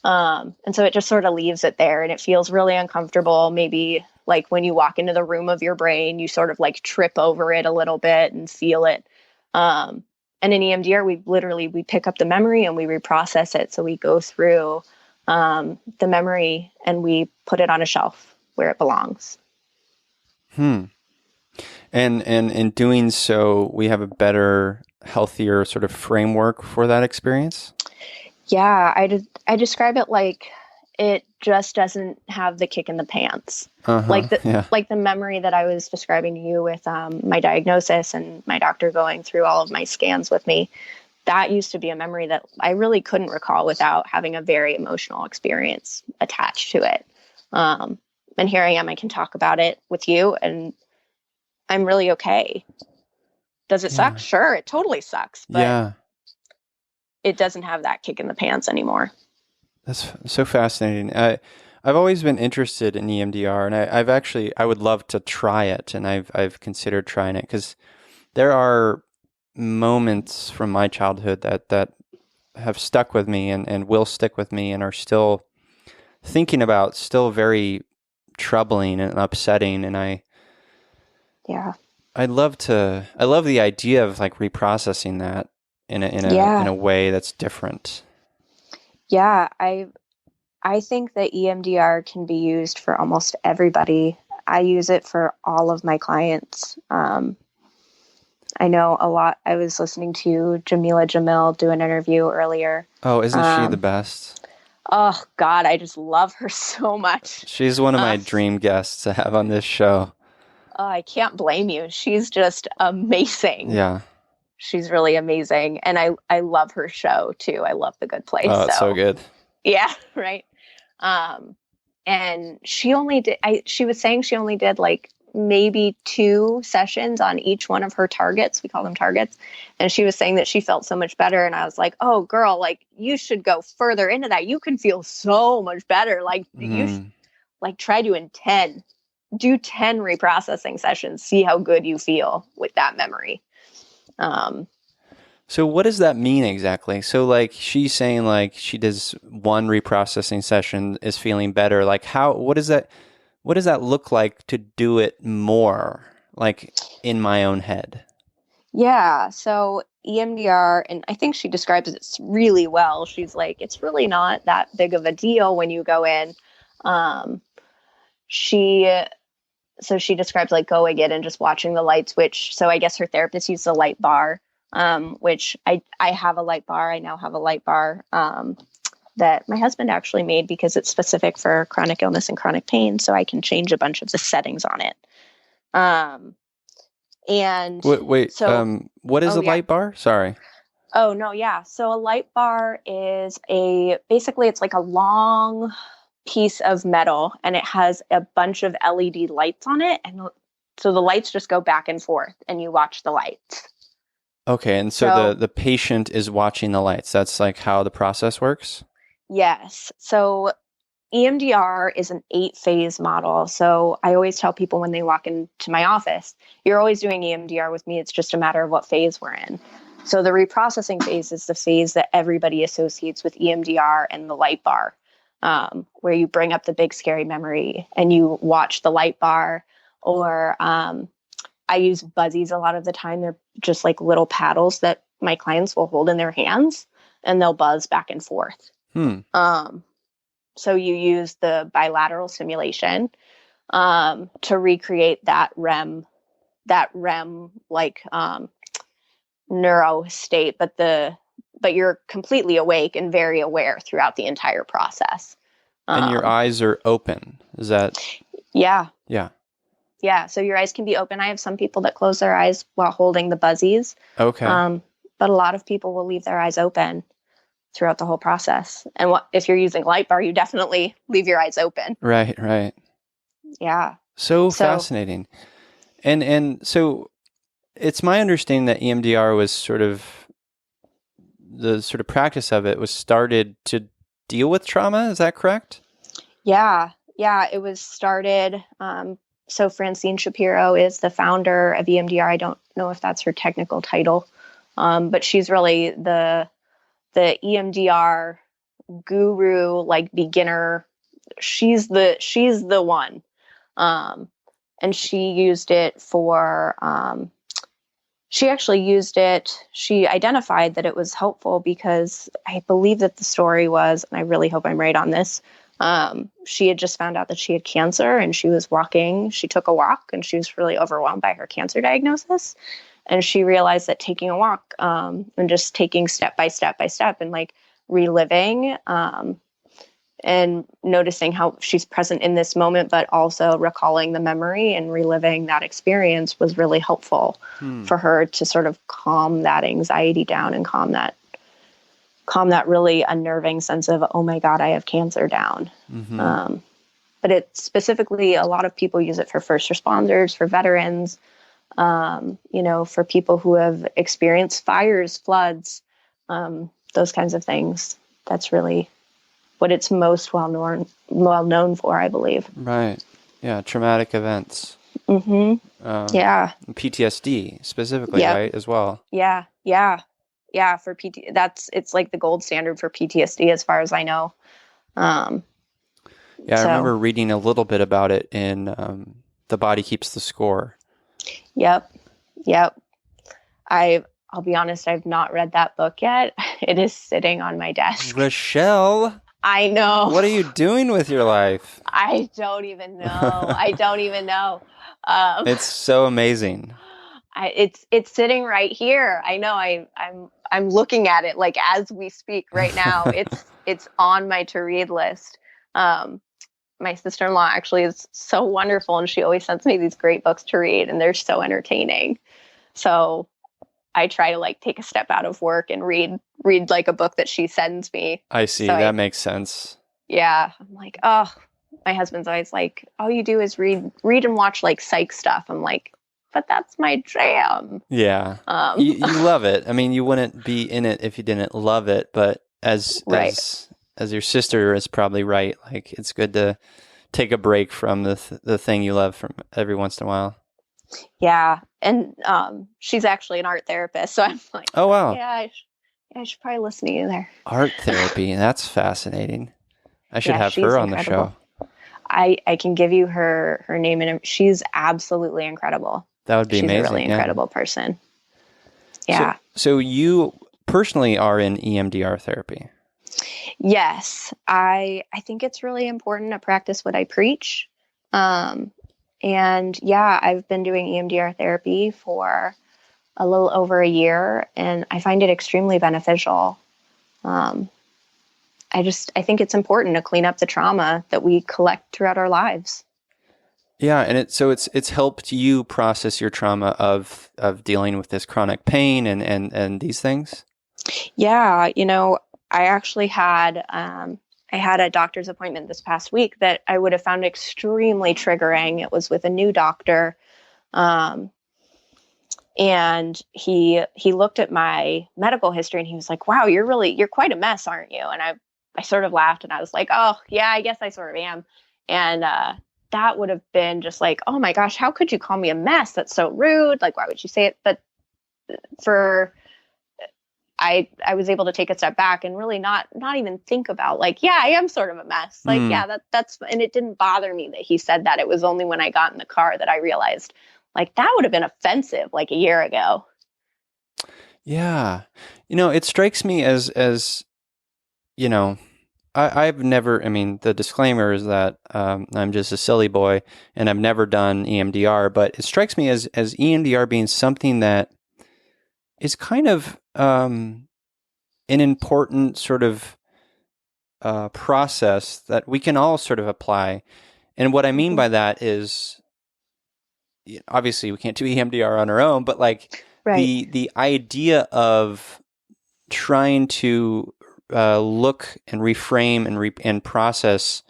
C: And so it just sort of leaves it there and it feels really uncomfortable. Maybe like when you walk into the room of your brain, you sort of like trip over it a little bit and feel it. And in EMDR, we pick up the memory and we reprocess it. So we go through the memory and we put it on a shelf where it belongs.
B: And in doing so, we have a better, healthier sort of framework for that experience?
C: Yeah, I describe it like it just doesn't have the kick in the pants. Like the memory that I was describing to you with my diagnosis and my doctor going through all of my scans with me. That used to be a memory that I really couldn't recall without having a very emotional experience attached to it. And here I am, I can talk about it with you and I'm really okay. Does it suck? Sure, it totally sucks. But it doesn't have that kick in the pants anymore.
B: That's so fascinating. I've always been interested in EMDR, and I would love to try it, and I've considered trying it because there are moments from my childhood that have stuck with me and will stick with me and are still thinking about, still very troubling and upsetting, and I love the idea of like reprocessing that in a way that's different.
C: Yeah, I think that EMDR can be used for almost everybody. I use it for all of my clients. I know a lot. I was listening to Jamila Jamil do an interview earlier.
B: Oh, isn't she the best?
C: Oh God, I just love her so much.
B: She's one of my dream guests to have on this show.
C: Oh, I can't blame you. She's just amazing.
B: Yeah.
C: She's really amazing. And I love her show too. I love The Good Place.
B: Oh, it's so good.
C: Yeah, right. And she was saying she only did like maybe 2 sessions on each one of her targets. We call them targets. And she was saying that she felt so much better. And I was like, oh girl, like you should go further into that. You can feel so much better. Like you should, like try doing 10, do 10 reprocessing sessions, see how good you feel with that memory.
B: So what does that mean exactly? So like she's saying like she does 1 reprocessing session is feeling better. Like what does that look like to do it more like in my own head? Yeah.
C: So EMDR, and I think she describes it really well. She's like, it's really not that big of a deal when you go in. She describes like going in and just watching the light switch. So I guess her therapist used a light bar, which I have a light bar. I now have a light bar that my husband actually made because it's specific for chronic illness and chronic pain. So I can change a bunch of the settings on it. And
B: wait, so, what is a light bar? Sorry.
C: Oh, no. Yeah. So a light bar is basically it's like a long piece of metal and it has a bunch of LED lights on it. And so the lights just go back and forth and you watch the lights.
B: Okay. And so the patient is watching the lights. That's like how the process works?
C: Yes. So EMDR is an 8-phase model. So I always tell people when they walk into my office, you're always doing EMDR with me. It's just a matter of what phase we're in. So the reprocessing phase is the phase that everybody associates with EMDR and the light bar, where you bring up the big scary memory and you watch the light bar. Or I use buzzies a lot of the time. They're just like little paddles that my clients will hold in their hands and they'll buzz back and forth. So you use the bilateral stimulation to recreate that REM like neuro state, but you're completely awake and very aware throughout the entire process.
B: And your eyes are open. Is that?
C: Yeah.
B: Yeah.
C: Yeah. So your eyes can be open. I have some people that close their eyes while holding the buzzies.
B: Okay.
C: But a lot of people will leave their eyes open throughout the whole process. And if you're using light bar, you definitely leave your eyes open.
B: Right. Right.
C: Yeah.
B: So fascinating. And so it's my understanding that EMDR was the sort of practice of it was started to deal with trauma. Is that correct?
C: Yeah. Yeah. It was started. So Francine Shapiro is the founder of EMDR. I don't know if that's her technical title, but she's really the EMDR guru, like beginner. She's the one. And she used it for she actually used it. She identified that it was helpful because I believe that the story was, and I really hope I'm right on this, she had just found out that she had cancer, and she was walking. She took a walk, and she was really overwhelmed by her cancer diagnosis. And she realized that taking a walk and just taking step by step by step and like reliving and noticing how she's present in this moment, but also recalling the memory and reliving that experience was really helpful for her to sort of calm that anxiety down and calm that really unnerving sense of, oh my God, I have cancer down. But it specifically, a lot of people use it for first responders, for veterans, for people who have experienced fires, floods, those kinds of things. That's really what it's most well known for, I believe.
B: Right. Yeah. Traumatic events.
C: Yeah.
B: PTSD specifically, right, as well.
C: Yeah. For it's like the gold standard for PTSD, as far as I know.
B: I remember reading a little bit about it in The Body Keeps the Score. Yep.
C: I'll be honest, I've not read that book yet. It is sitting on my desk.
B: Rachelle,
C: I know.
B: What are you doing with your life?
C: I don't even know.
B: It's so amazing.
C: It's sitting right here. I know. I'm looking at it like as we speak right now. It's on my to read list. My sister-in-law actually is so wonderful, and she always sends me these great books to read, and they're so entertaining. So I try to like take a step out of work and read like a book that she sends me.
B: I see. So that makes sense.
C: Yeah. I'm like, oh, my husband's always like, all you do is read and watch like psych stuff. I'm like, but that's my jam.
B: Yeah. You love it. I mean, you wouldn't be in it if you didn't love it, but as your sister is probably right, like it's good to take a break from the thing you love from every once in a while.
C: Yeah. And she's actually an art therapist. So I'm like,
B: oh, wow.
C: Yeah, I should probably listen to you there.
B: Art therapy. That's fascinating. I should have her on
C: incredible.
B: The show.
C: I can give you her name, and she's absolutely incredible.
B: That would be amazing.
C: She's a really incredible person. Yeah.
B: So you personally are in EMDR therapy.
C: Yes. I think it's really important to practice what I preach. And yeah, I've been doing EMDR therapy for a little over a year, and I find it extremely beneficial. I think it's important to clean up the trauma that we collect throughout our lives.
B: Yeah, and it's helped you process your trauma of dealing with this chronic pain and these things.
C: Yeah, I actually had I had a doctor's appointment this past week that I would have found extremely triggering. It was with a new doctor. And he looked at my medical history and he was like, wow, you're quite a mess, aren't you? And I sort of laughed and I was like, oh yeah, I guess I sort of am. And, that would have been just like, oh my gosh, how could you call me a mess? That's so rude. Like, why would you say it? But I was able to take a step back and really not even think about like, yeah, I am sort of a mess. Like, yeah, that's, and it didn't bother me that he said that. It was only when I got in the car that I realized like that would have been offensive like a year ago.
B: Yeah. It strikes me as I've never, the disclaimer is that I'm just a silly boy and I've never done EMDR, but it strikes me as EMDR being something that is kind of an important sort of process that we can all sort of apply. And what I mean by that is, obviously we can't do EMDR on our own, but like the idea of trying to look and reframe and process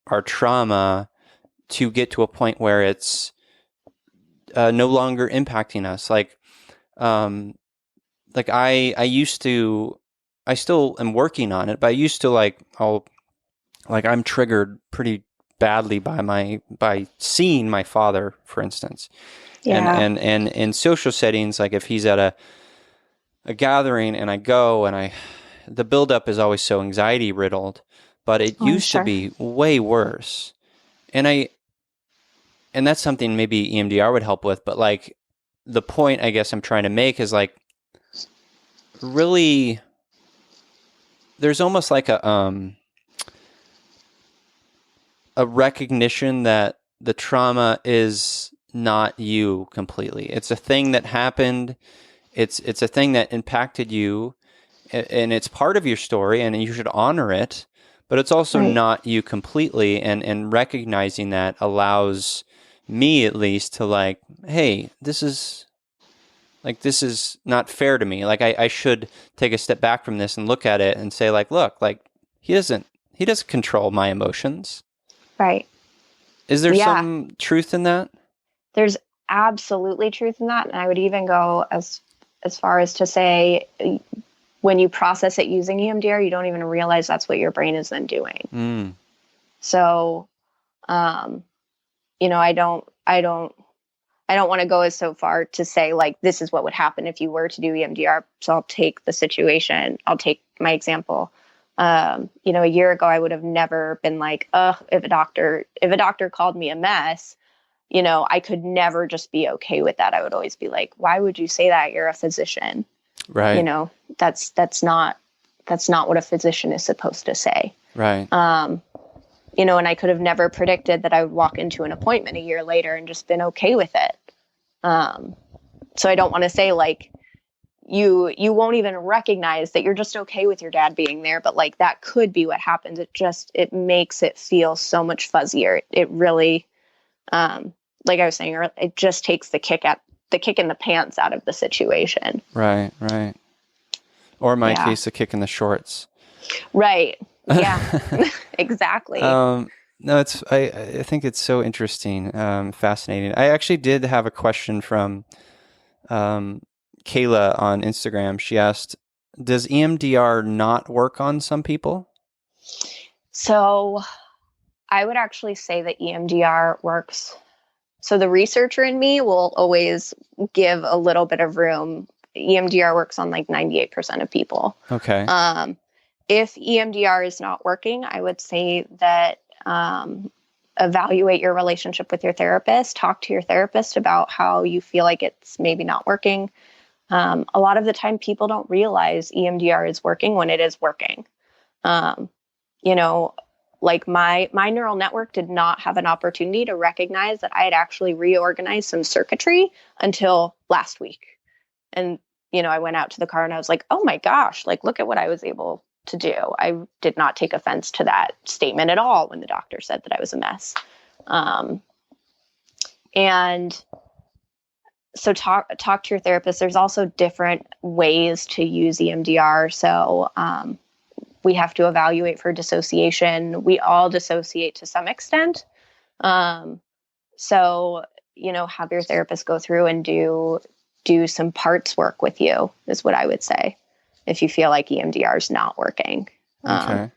B: our trauma to get to a point where it's no longer impacting us. Like I still am working on it, but I used to I'm triggered pretty badly by seeing my father, for instance. Yeah. And in social settings, like if he's at a gathering and I go and the buildup is always so anxiety riddled, but it used to be way worse. And that's something maybe EMDR would help with, but like the point I guess I'm trying to make is like, really, there's almost like a recognition that the trauma is not you completely. It's a thing that happened. It's a thing that impacted you, and it's part of your story, and you should honor it. But it's also not you completely, and recognizing that allows me at least to like, hey, this is not fair to me. Like I should take a step back from this and look at it and say like, look, like he doesn't control my emotions.
C: Right.
B: Is there some truth in that?
C: There's absolutely truth in that. And I would even go as far as to say, when you process it using EMDR, you don't even realize that's what your brain is then doing. So, I don't want to go as so far to say like, this is what would happen if you were to do EMDR. So I'll take my example. A year ago, I would have never been like, if a doctor called me a mess, I could never just be okay with that. I would always be like, why would you say that? You're a physician.
B: Right.
C: That's not what a physician is supposed to say.
B: Right.
C: And I could have never predicted that I would walk into an appointment a year later and just been okay with it. So I don't want to say like, you won't even recognize that you're just okay with your dad being there, but like that could be what happens. It makes it feel so much fuzzier. It really, like I was saying earlier, it just takes the kick in the pants out of the situation.
B: Right. Or in my case, the kick in the shorts.
C: Right. Yeah, exactly.
B: No, I think it's so interesting, fascinating. I actually did have a question from, Kayla on Instagram. She asked, does EMDR not work on some people?
C: So I would actually say that EMDR works. So the researcher in me will always give a little bit of room. EMDR works on like 98% of people.
B: Okay.
C: If EMDR is not working, I would say that evaluate your relationship with your therapist. Talk to your therapist about how you feel like it's maybe not working. A lot of the time people don't realize EMDR is working when it is working. Like my neural network did not have an opportunity to recognize that I had actually reorganized some circuitry until last week. And, I went out to the car and I was like, oh my gosh, like, look at what I was able to do. I did not take offense to that statement at all when the doctor said that I was a mess. And so talk to your therapist. There's also different ways to use EMDR. So we have to evaluate for dissociation. We all dissociate to some extent. So, have your therapist go through and do some parts work with you is what I would say if you feel like EMDR is not working.
B: Okay.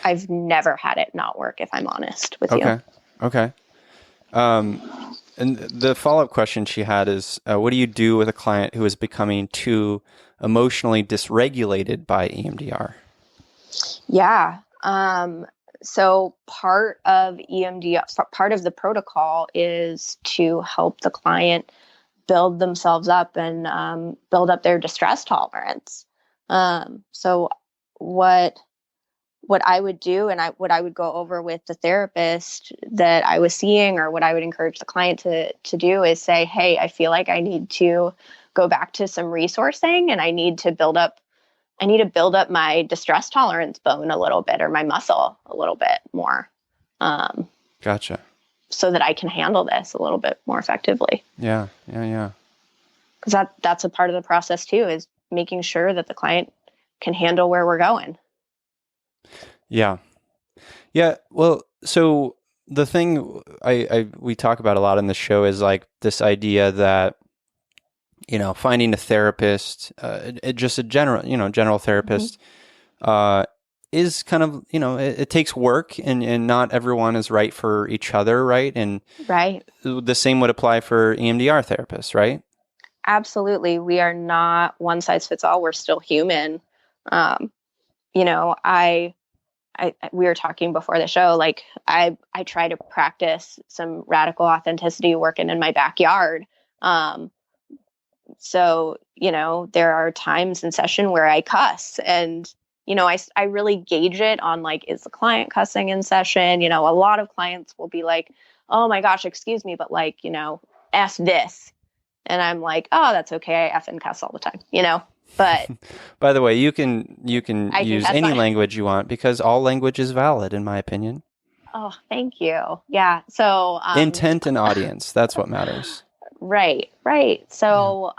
C: I've never had it not work, if I'm honest with you.
B: Okay. And the follow-up question she had is, what do you do with a client who is becoming too emotionally dysregulated by EMDR?
C: Yeah. So part of EMDR, part of the protocol is to help the client build themselves up and build up their distress tolerance. So what I would do and what I would go over with the therapist that I was seeing, or what I would encourage the client to do, is say, hey, I feel like I need to go back to some resourcing and I need to build up my distress tolerance bone a little bit, or my muscle a little bit more.
B: Gotcha.
C: So that I can handle this a little bit more effectively.
B: Yeah.
C: Because that's a part of the process too, is making sure that the client can handle where we're going.
B: Yeah. Well, so the thing we talk about a lot in the show is like this idea that, finding a therapist, just a general therapist, is kind of, it takes work, and not everyone is right for each other. Right. And the same would apply for EMDR therapists, right?
C: Absolutely. We are not one size fits all. We're still human. We were talking before the show, like I try to practice some radical authenticity working in my backyard. So, there are times in session where I cuss, and, I really gauge it on like, is the client cussing in session? A lot of clients will be like, oh my gosh, excuse me, but like, F this. And I'm like, oh, that's okay. I F and cuss all the time, but
B: By the way, you can
C: I
B: use
C: can
B: any
C: cuss.
B: language you want because all language is valid, in my opinion.
C: Oh, thank you. Yeah. So,
B: Intent and audience, that's what matters.
C: right. So,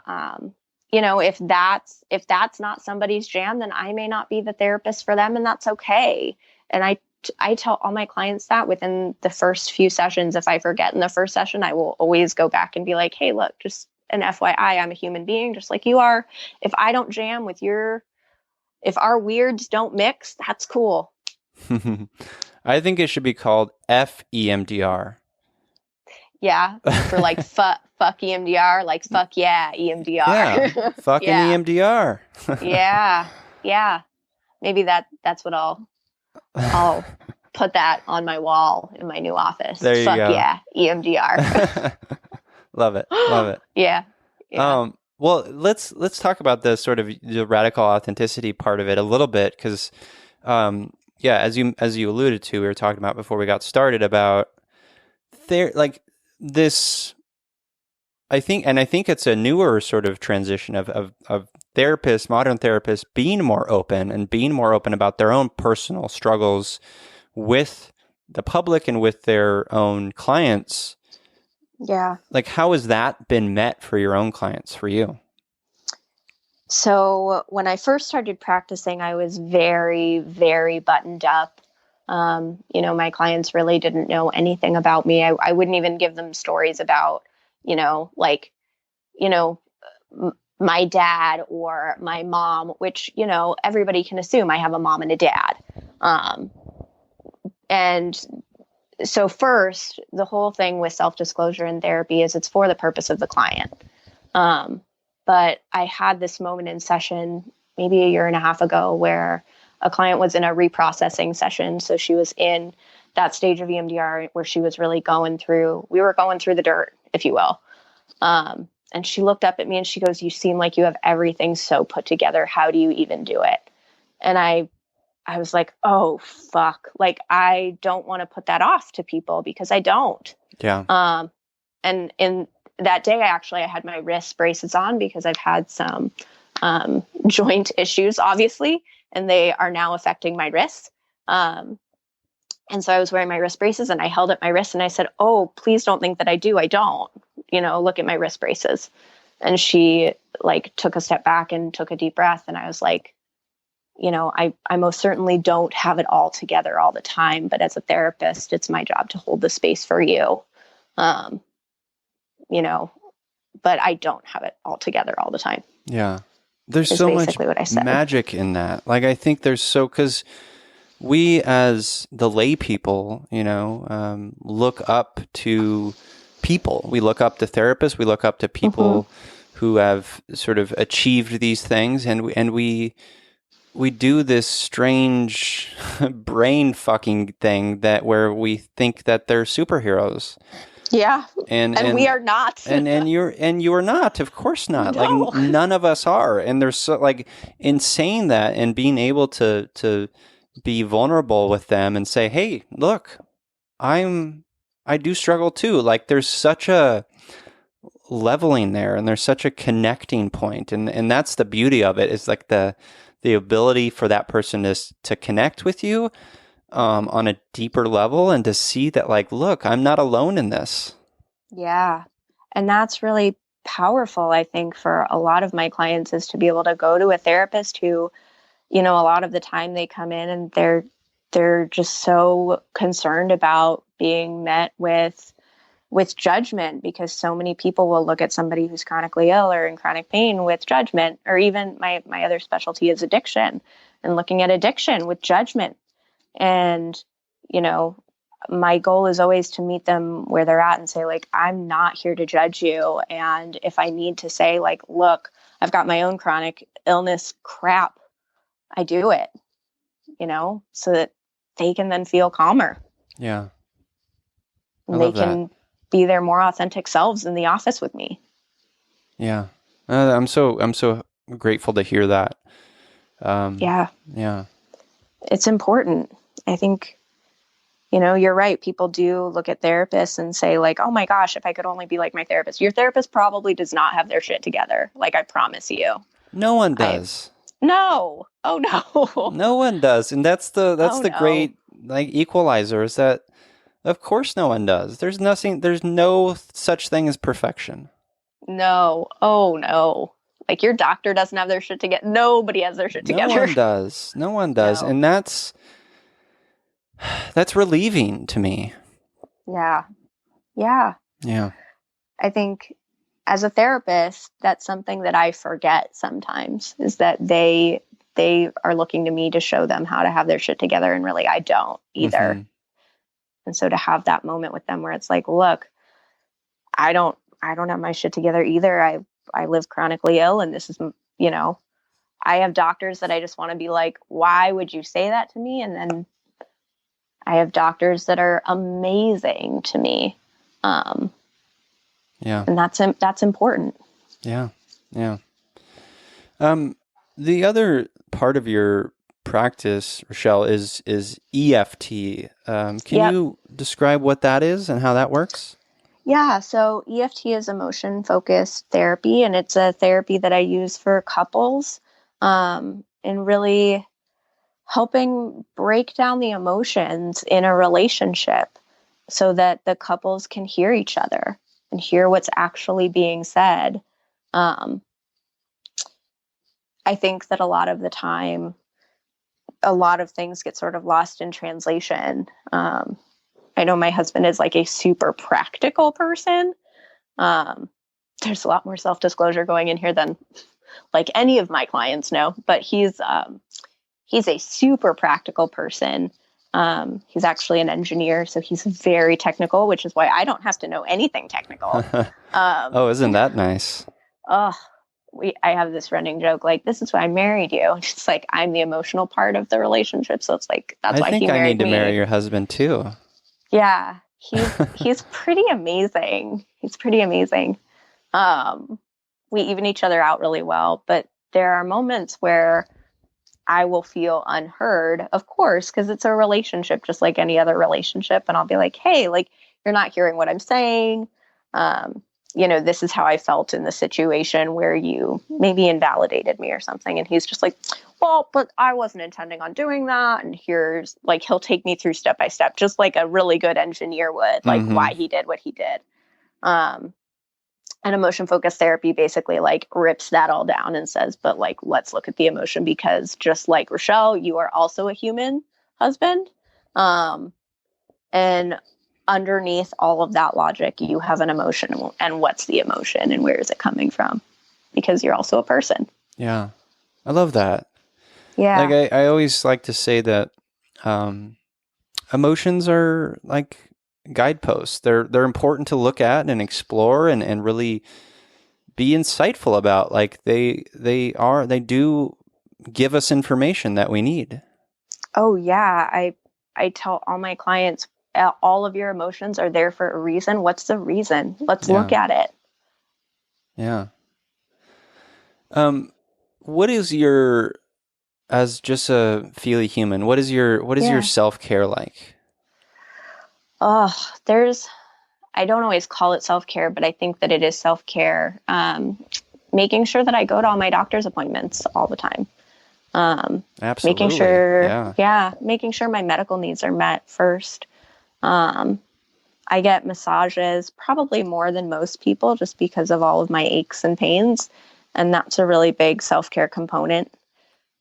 C: if that's not somebody's jam, then I may not be the therapist for them, and that's okay. And I tell all my clients that within the first few sessions. If I forget in the first session, I will always go back and be like, hey, look, just an FYI, I'm a human being just like you are. If I don't jam with if our weirds don't mix, that's cool.
B: I think it should be called FEMDR.
C: Yeah, for like fuck EMDR, like fuck yeah EMDR.
B: Yeah, fucking
C: Yeah.
B: EMDR.
C: yeah. Maybe that's what I'll put that on my wall in my new office.
B: There you
C: fuck
B: go.
C: yeah EMDR.
B: Love it.
C: Yeah.
B: Well, let's talk about the sort of the radical authenticity part of it a little bit, because as you alluded to, we were talking about before we got started about this. I think it's a newer sort of transition of therapists, modern therapists, being more open about their own personal struggles with the public and with their own clients.
C: Yeah.
B: Like, how has that been met for your own clients, for you?
C: So when I first started practicing, I was very, very buttoned up. My clients really didn't know anything about me. I wouldn't even give them stories about, my dad or my mom, which, everybody can assume I have a mom and a dad. And so first, the whole thing with self-disclosure in therapy is it's for the purpose of the client. But I had this moment in session maybe a year and a half ago where a client was in a reprocessing session. So she was in that stage of EMDR where she was really we were going through the dirt, if you will. And she looked up at me and she goes, you seem like you have everything so put together. How do you even do it? And I was like, oh, fuck. Like, I don't want to put that off to people because I don't.
B: Yeah.
C: And in that day, I had my wrist braces on because I've had some joint issues, obviously, and they are now affecting my wrists. And so I was wearing my wrist braces and I held up my wrist and I said, oh, please don't think that I do. I don't, look at my wrist braces. And she took a step back and took a deep breath. And I was like, I most certainly don't have it all together all the time, but as a therapist, it's my job to hold the space for you. But I don't have it all together all the time.
B: Yeah. There's so much magic in that. I think because we as the lay people, look up to people. We look up to therapists. We look up to people who have sort of achieved these things. And we do this strange brain fucking thing where we think that they're superheroes.
C: Yeah. And we are not.
B: and you are not, of course not.
C: No.
B: None of us are. And there's so in saying that and being able to be vulnerable with them and say, hey, look, I do struggle too. There's such a leveling there and there's such a connecting point. And that's the beauty of it, is the ability for that person to connect with you on a deeper level and to see that, look, I'm not alone in this.
C: Yeah. And that's really powerful, I think, for a lot of my clients, is to be able to go to a therapist who, a lot of the time they come in and they're just so concerned about being met with judgment, because so many people will look at somebody who's chronically ill or in chronic pain with judgment, or even my other specialty is addiction, and looking at addiction with judgment. And, my goal is always to meet them where they're at and say, I'm not here to judge you. And if I need to say, look, I've got my own chronic illness crap, I do it, so that they can then feel calmer.
B: Yeah.
C: And they can be their more authentic selves in the office with me.
B: Yeah. I'm so grateful to hear that.
C: Yeah.
B: Yeah.
C: It's important. I think, you're right. People do look at therapists and say like, oh my gosh, if I could only be like my therapist. Your therapist probably does not have their shit together. Like, I promise you.
B: No one does.
C: No. Oh no.
B: No one does. And that's the
C: Oh no.
B: great like equalizer is that of course no one does. There's no such thing as perfection.
C: No. Oh no. Like, your doctor doesn't have their shit together. Nobody has their shit together.
B: No one does. No one does.
C: No.
B: And that's relieving to me.
C: Yeah. Yeah.
B: Yeah.
C: I think as a therapist, that's something that I forget sometimes, is that they are looking to me to show them how to have their shit together, and really I don't either.
B: Mm-hmm.
C: And so to have that moment with them where it's like, look, I don't have my shit together either. I live chronically ill, and this is, I have doctors that I just want to be like, why would you say that to me? And then I have doctors that are amazing to me.
B: Yeah.
C: And that's important.
B: Yeah. Yeah. The other part of your practice, Rachelle, is EFT. Can you describe what that is and how that works?
C: Yeah, so EFT is emotion-focused therapy, and it's a therapy that I use for couples, and really helping break down the emotions in a relationship so that the couples can hear each other and hear what's actually being said. I think that a lot of the time, a lot of things get sort of lost in translation. I know my husband is like a super practical person. There's a lot more self-disclosure going in here than like any of my clients know, but he's a super practical person. He's actually an engineer, so he's very technical, which is why I don't have to know anything technical.
B: Oh, isn't that nice?
C: I have this running joke, like, this is why I married you. It's like, I'm the emotional part of the relationship. So it's like, that's why he married me.
B: I think I need to marry your husband too.
C: Yeah. He's pretty amazing. He's pretty amazing. We even each other out really well, but there are moments where I will feel unheard, of course, because it's a relationship just like any other relationship. And I'll be like, hey, like, you're not hearing what I'm saying. This is how I felt in the situation where you maybe invalidated me or something. And he's just like, well, but I wasn't intending on doing that. And here's like, he'll take me through step by step, just like a really good engineer would, like why he did what he did. And emotion focused therapy basically like rips that all down and says, but like, let's look at the emotion, because just like Rachelle, you are also a human husband. And underneath all of that logic, you have an emotion, and what's the emotion and where is it coming from? Because you're also a person.
B: Yeah. I love that.
C: Yeah.
B: Like I always like to say that emotions are like guideposts. They're important to look at and explore and really be insightful about. Like they do give us information that we need.
C: Oh yeah. I tell all my clients, all of your emotions are there for a reason. What's the reason? Let's look at it.
B: Yeah. What is your, as just a feely human, what is your self-care like?
C: I don't always call it self-care, but I think that it is self-care. Making sure that I go to all my doctor's appointments all the time.
B: Absolutely.
C: Making sure my medical needs are met first. I get massages probably more than most people just because of all of my aches and pains. And that's a really big self-care component,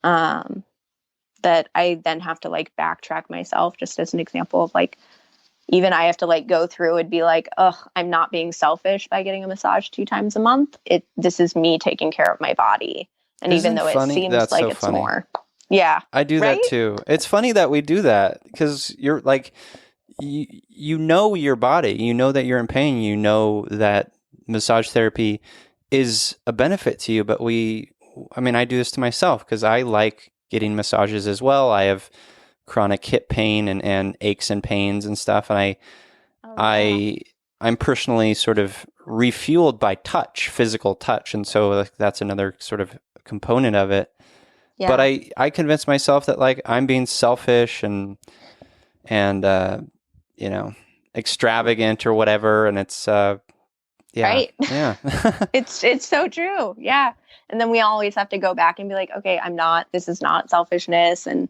C: that I then have to like backtrack myself, just as an example of like, even I have to like go through and be like, I'm not being selfish by getting a massage 2 times a month. This is me taking care of my body. And even though it seems like it's more. Yeah.
B: I do that too. It's funny that we do that because you're like, you know your body, you know that you're in pain, you know that massage therapy is a benefit to you, but I do this to myself because I like getting massages as well. I have chronic hip pain and aches and pains and stuff, and I'm personally sort of refueled by touch, physical touch. And so like, that's another sort of component of it.
C: Yeah.
B: But I convinced myself that like I'm being selfish and you know, extravagant or whatever. And it's, yeah.
C: Right.
B: Yeah.
C: It's so true. Yeah. And then we always have to go back and be like, okay, this is not selfishness. And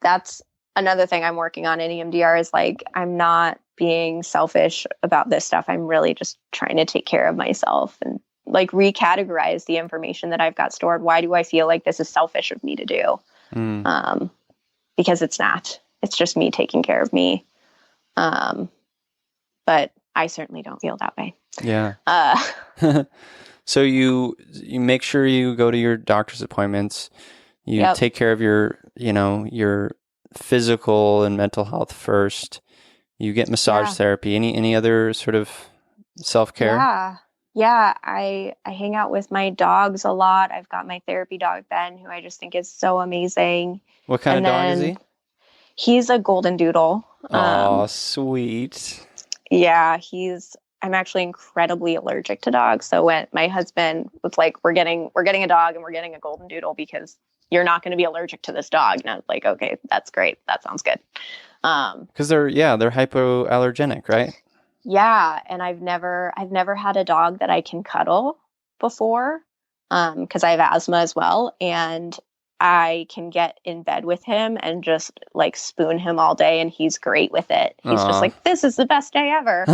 C: that's another thing I'm working on in EMDR is like, I'm not being selfish about this stuff. I'm really just trying to take care of myself and like recategorize the information that I've got stored. Why do I feel like this is selfish of me to do? Because it's not. It's just me taking care of me. But I certainly don't feel that way.
B: Yeah. So you make sure you go to your doctor's appointments. You take care of your physical and mental health first. You get massage therapy. Any other sort of self-care?
C: Yeah. I hang out with my dogs a lot. I've got my therapy dog, Ben, who I just think is so amazing.
B: What kind of dog is he?
C: He's a golden doodle.
B: Oh, sweet.
C: Yeah, I'm actually incredibly allergic to dogs. So when my husband was like, we're getting a dog and we're getting a golden doodle because you're not going to be allergic to this dog. And I was like, okay, that's great. That sounds good.
B: Because they're hypoallergenic, right?
C: Yeah. And I've never had a dog that I can cuddle before. Because I have asthma as well. And I can get in bed with him and just like spoon him all day. And he's great with it. He's just like, this is the best day ever.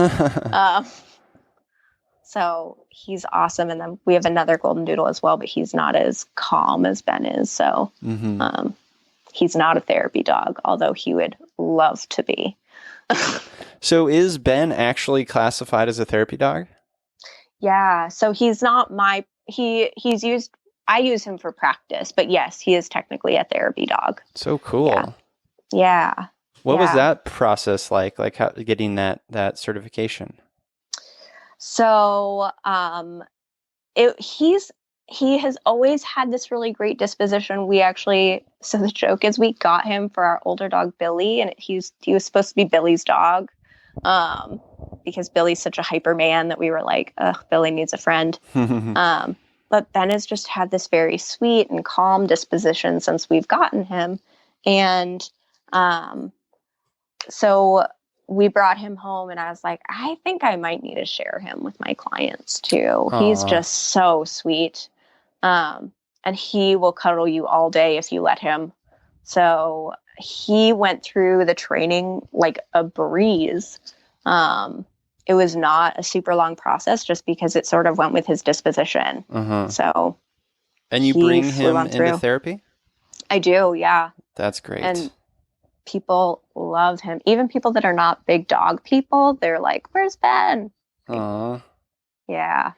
C: So he's awesome. And then we have another golden doodle as well, but he's not as calm as Ben is. So he's not a therapy dog, although he would love to be.
B: So is Ben actually classified as a therapy dog?
C: Yeah. So he's not I use him for practice, but yes, he is technically a therapy dog.
B: So cool.
C: Yeah.
B: What was that process like how getting that certification?
C: So, he has always had this really great disposition. So the joke is we got him for our older dog, Billy, and he was supposed to be Billy's dog. Because Billy's such a hyper man that we were like, ugh, Billy needs a friend. But Ben has just had this very sweet and calm disposition since we've gotten him. And, so we brought him home and I was like, I think I might need to share him with my clients too. Aww. He's just so sweet. And he will cuddle you all day if you let him. So he went through the training like a breeze. It was not a super long process just because it sort of went with his disposition. So,
B: and you bring him into therapy?
C: I do. Yeah.
B: That's great.
C: And people love him. Even people that are not big dog people, they're like, where's Ben?
B: Aww.
C: Yeah.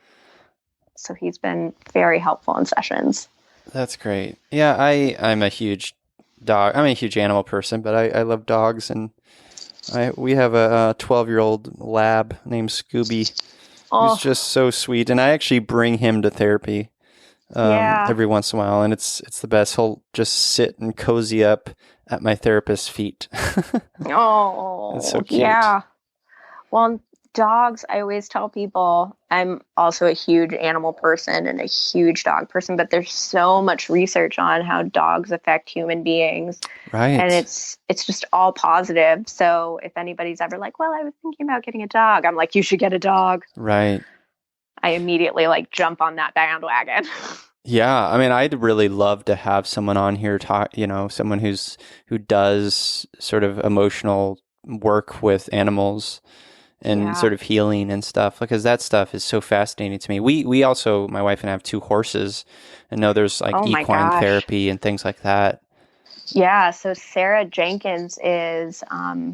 C: So he's been very helpful in sessions.
B: That's great. Yeah, I'm a huge animal person, but I love dogs, and we have a 12-year-old lab named Scooby who's just so sweet, and I actually bring him to therapy every once in a while, and it's the best. He'll just sit and cozy up at my therapist's feet.
C: Oh,
B: it's so cute.
C: Yeah. Well, dogs, I always tell people I'm also a huge animal person and a huge dog person, but there's so much research on how dogs affect human beings.
B: Right.
C: And it's just all positive. So if anybody's ever like, well, I was thinking about getting a dog, I'm like, you should get a dog.
B: Right.
C: I immediately jump on that bandwagon.
B: Yeah, I mean, I'd really love to have someone on here someone who does sort of emotional work with animals and sort of healing and stuff, because that stuff is so fascinating to me. We also, my wife and I, have 2 horses, and know there's equine therapy and things like that.
C: Yeah, so Sarah Jenkins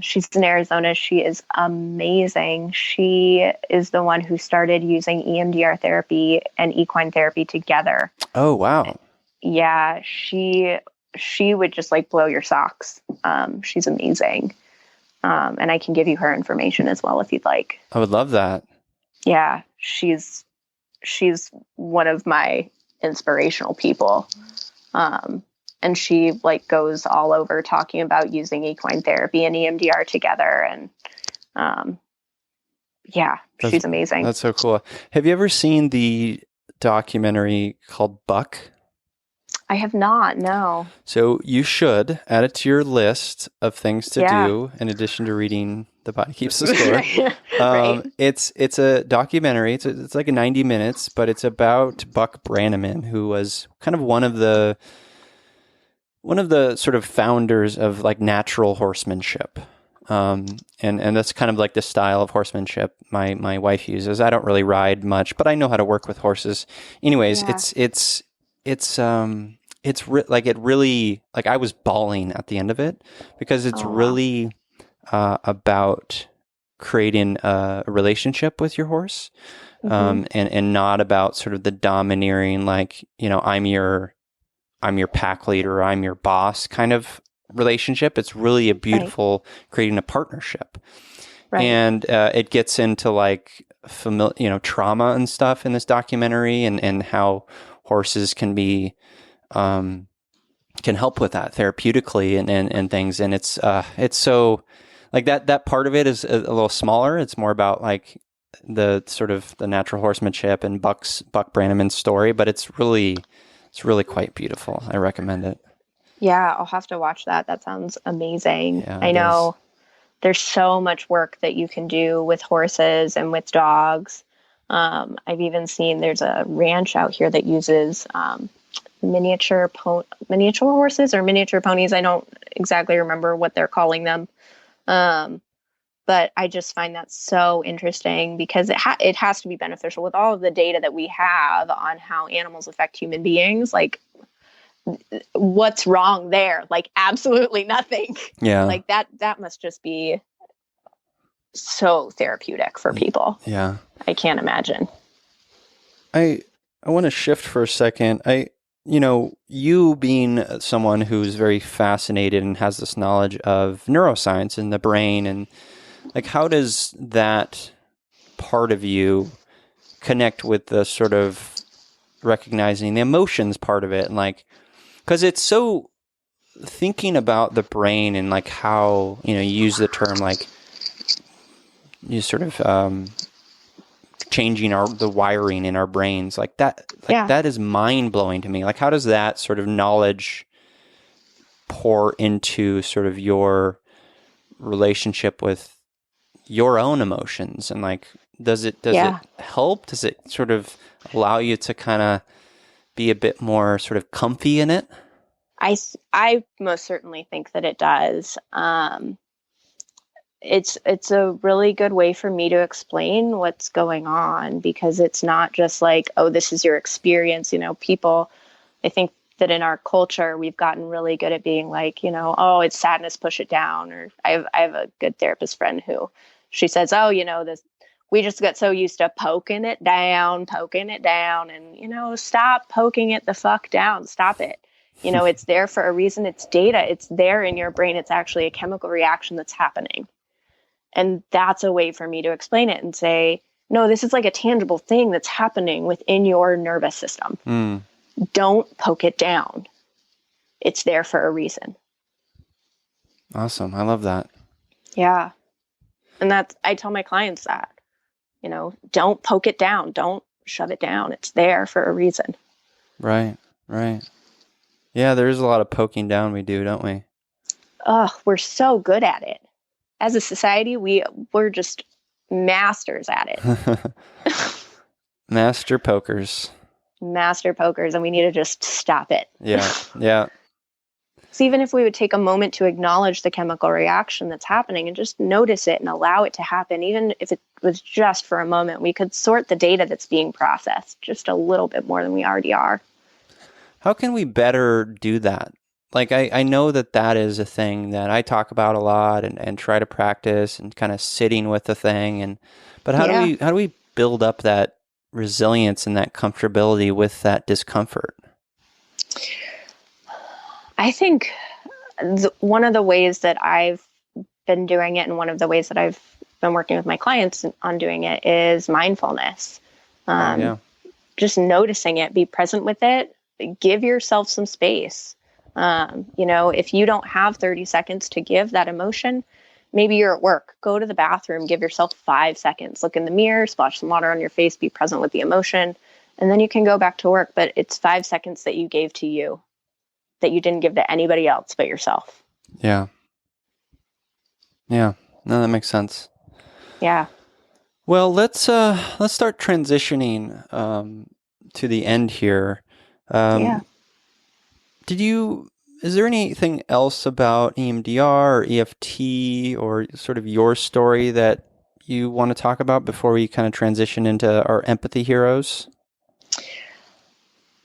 C: she's in Arizona. She is amazing. She is the one who started using EMDR therapy and equine therapy together.
B: Oh, wow.
C: Yeah, she would just blow your socks. She's amazing. And I can give you her information as well if you'd like.
B: I would love that.
C: Yeah, she's one of my inspirational people. And she goes all over talking about using equine therapy and EMDR together. And Yeah, she's amazing.
B: That's so cool. Have you ever seen the documentary called Buck?
C: I have not, no.
B: So you should add it to your list of things to do in addition to reading The Body Keeps the Score.
C: Right.
B: It's a documentary. It's like 90 minutes, but it's about Buck Brannaman, who was kind of one of the sort of founders of like natural horsemanship. And that's kind of like the style of horsemanship my wife uses. I don't really ride much, but I know how to work with horses. Anyways, like I was bawling at the end of it because it's really about creating a relationship with your horse, and not about sort of the domineering, like, I'm your pack leader, I'm your boss kind of relationship. It's really a beautiful creating a partnership. Right. And it gets into like trauma and stuff in this documentary, and how horses can be can help with that therapeutically and things. And it's so like that part of it is a little smaller. It's more about like the sort of the natural horsemanship and Buck Brannaman's story, but it's really quite beautiful. I recommend it.
C: Yeah, I'll have to watch that. That sounds amazing. Yeah, I know there's so much work that you can do with horses and with dogs. I've even seen there's a ranch out here that uses miniature horses or miniature ponies. I don't exactly remember what they're calling them. But I just find that so interesting because it has to be beneficial with all of the data that we have on how animals affect human beings. Like, what's wrong there? Like, absolutely nothing.
B: Yeah.
C: Like that must just be so therapeutic for people.
B: Yeah.
C: I can't imagine.
B: I want to shift for a second. You being someone who's very fascinated and has this knowledge of neuroscience and the brain, and like, how does that part of you connect with the sort of recognizing the emotions part of it? And like, because it's so thinking about the brain and like how, you use the term, like you sort of, changing the wiring in our brains like that. That is mind blowing to me. Like, how does that sort of knowledge pour into sort of your relationship with your own emotions? And like, does it help? Does it sort of allow you to kind of be a bit more sort of comfy in it?
C: I most certainly think that it does. It's a really good way for me to explain what's going on, because it's not just like, oh, this is your experience. People, I think that in our culture, we've gotten really good at being like, oh, it's sadness, push it down. Or I have a good therapist friend who she says, oh, we just got so used to poking it down, and, stop poking it the fuck down. Stop it. It's there for a reason. It's data. It's there in your brain. It's actually a chemical reaction that's happening. And that's a way for me to explain it and say, no, this is like a tangible thing that's happening within your nervous system. Don't poke it down. It's there for a reason.
B: Awesome. I love that.
C: Yeah. And I tell my clients that, don't poke it down. Don't shove it down. It's there for a reason.
B: Right. Yeah, there is a lot of poking down we do, don't we?
C: Oh, we're so good at it. As a society, we're just masters at it.
B: Master pokers,
C: and we need to just stop it.
B: Yeah.
C: So even if we would take a moment to acknowledge the chemical reaction that's happening and just notice it and allow it to happen, even if it was just for a moment, we could sort the data that's being processed just a little bit more than we already are.
B: How can we better do that? Like, I know that is a thing that I talk about a lot and try to practice, and kind of sitting with the thing. But how do we build up that resilience and that comfortability with that discomfort? I
C: think one of the ways that I've been doing it, and one of the ways that I've been working with my clients on doing it, is mindfulness. Just noticing it, be present with it, give yourself some space. If you don't have 30 seconds to give that emotion, maybe you're at work, go to the bathroom, give yourself 5 seconds, look in the mirror, splash some water on your face, be present with the emotion, and then you can go back to work. But it's 5 seconds that you gave to you that you didn't give to anybody else but yourself.
B: Yeah. Yeah. No, that makes sense.
C: Yeah.
B: Well, let's start transitioning to the end here.
C: Yeah.
B: Is there anything else about EMDR or EFT or sort of your story that you want to talk about before we kind of transition into our empathy heroes?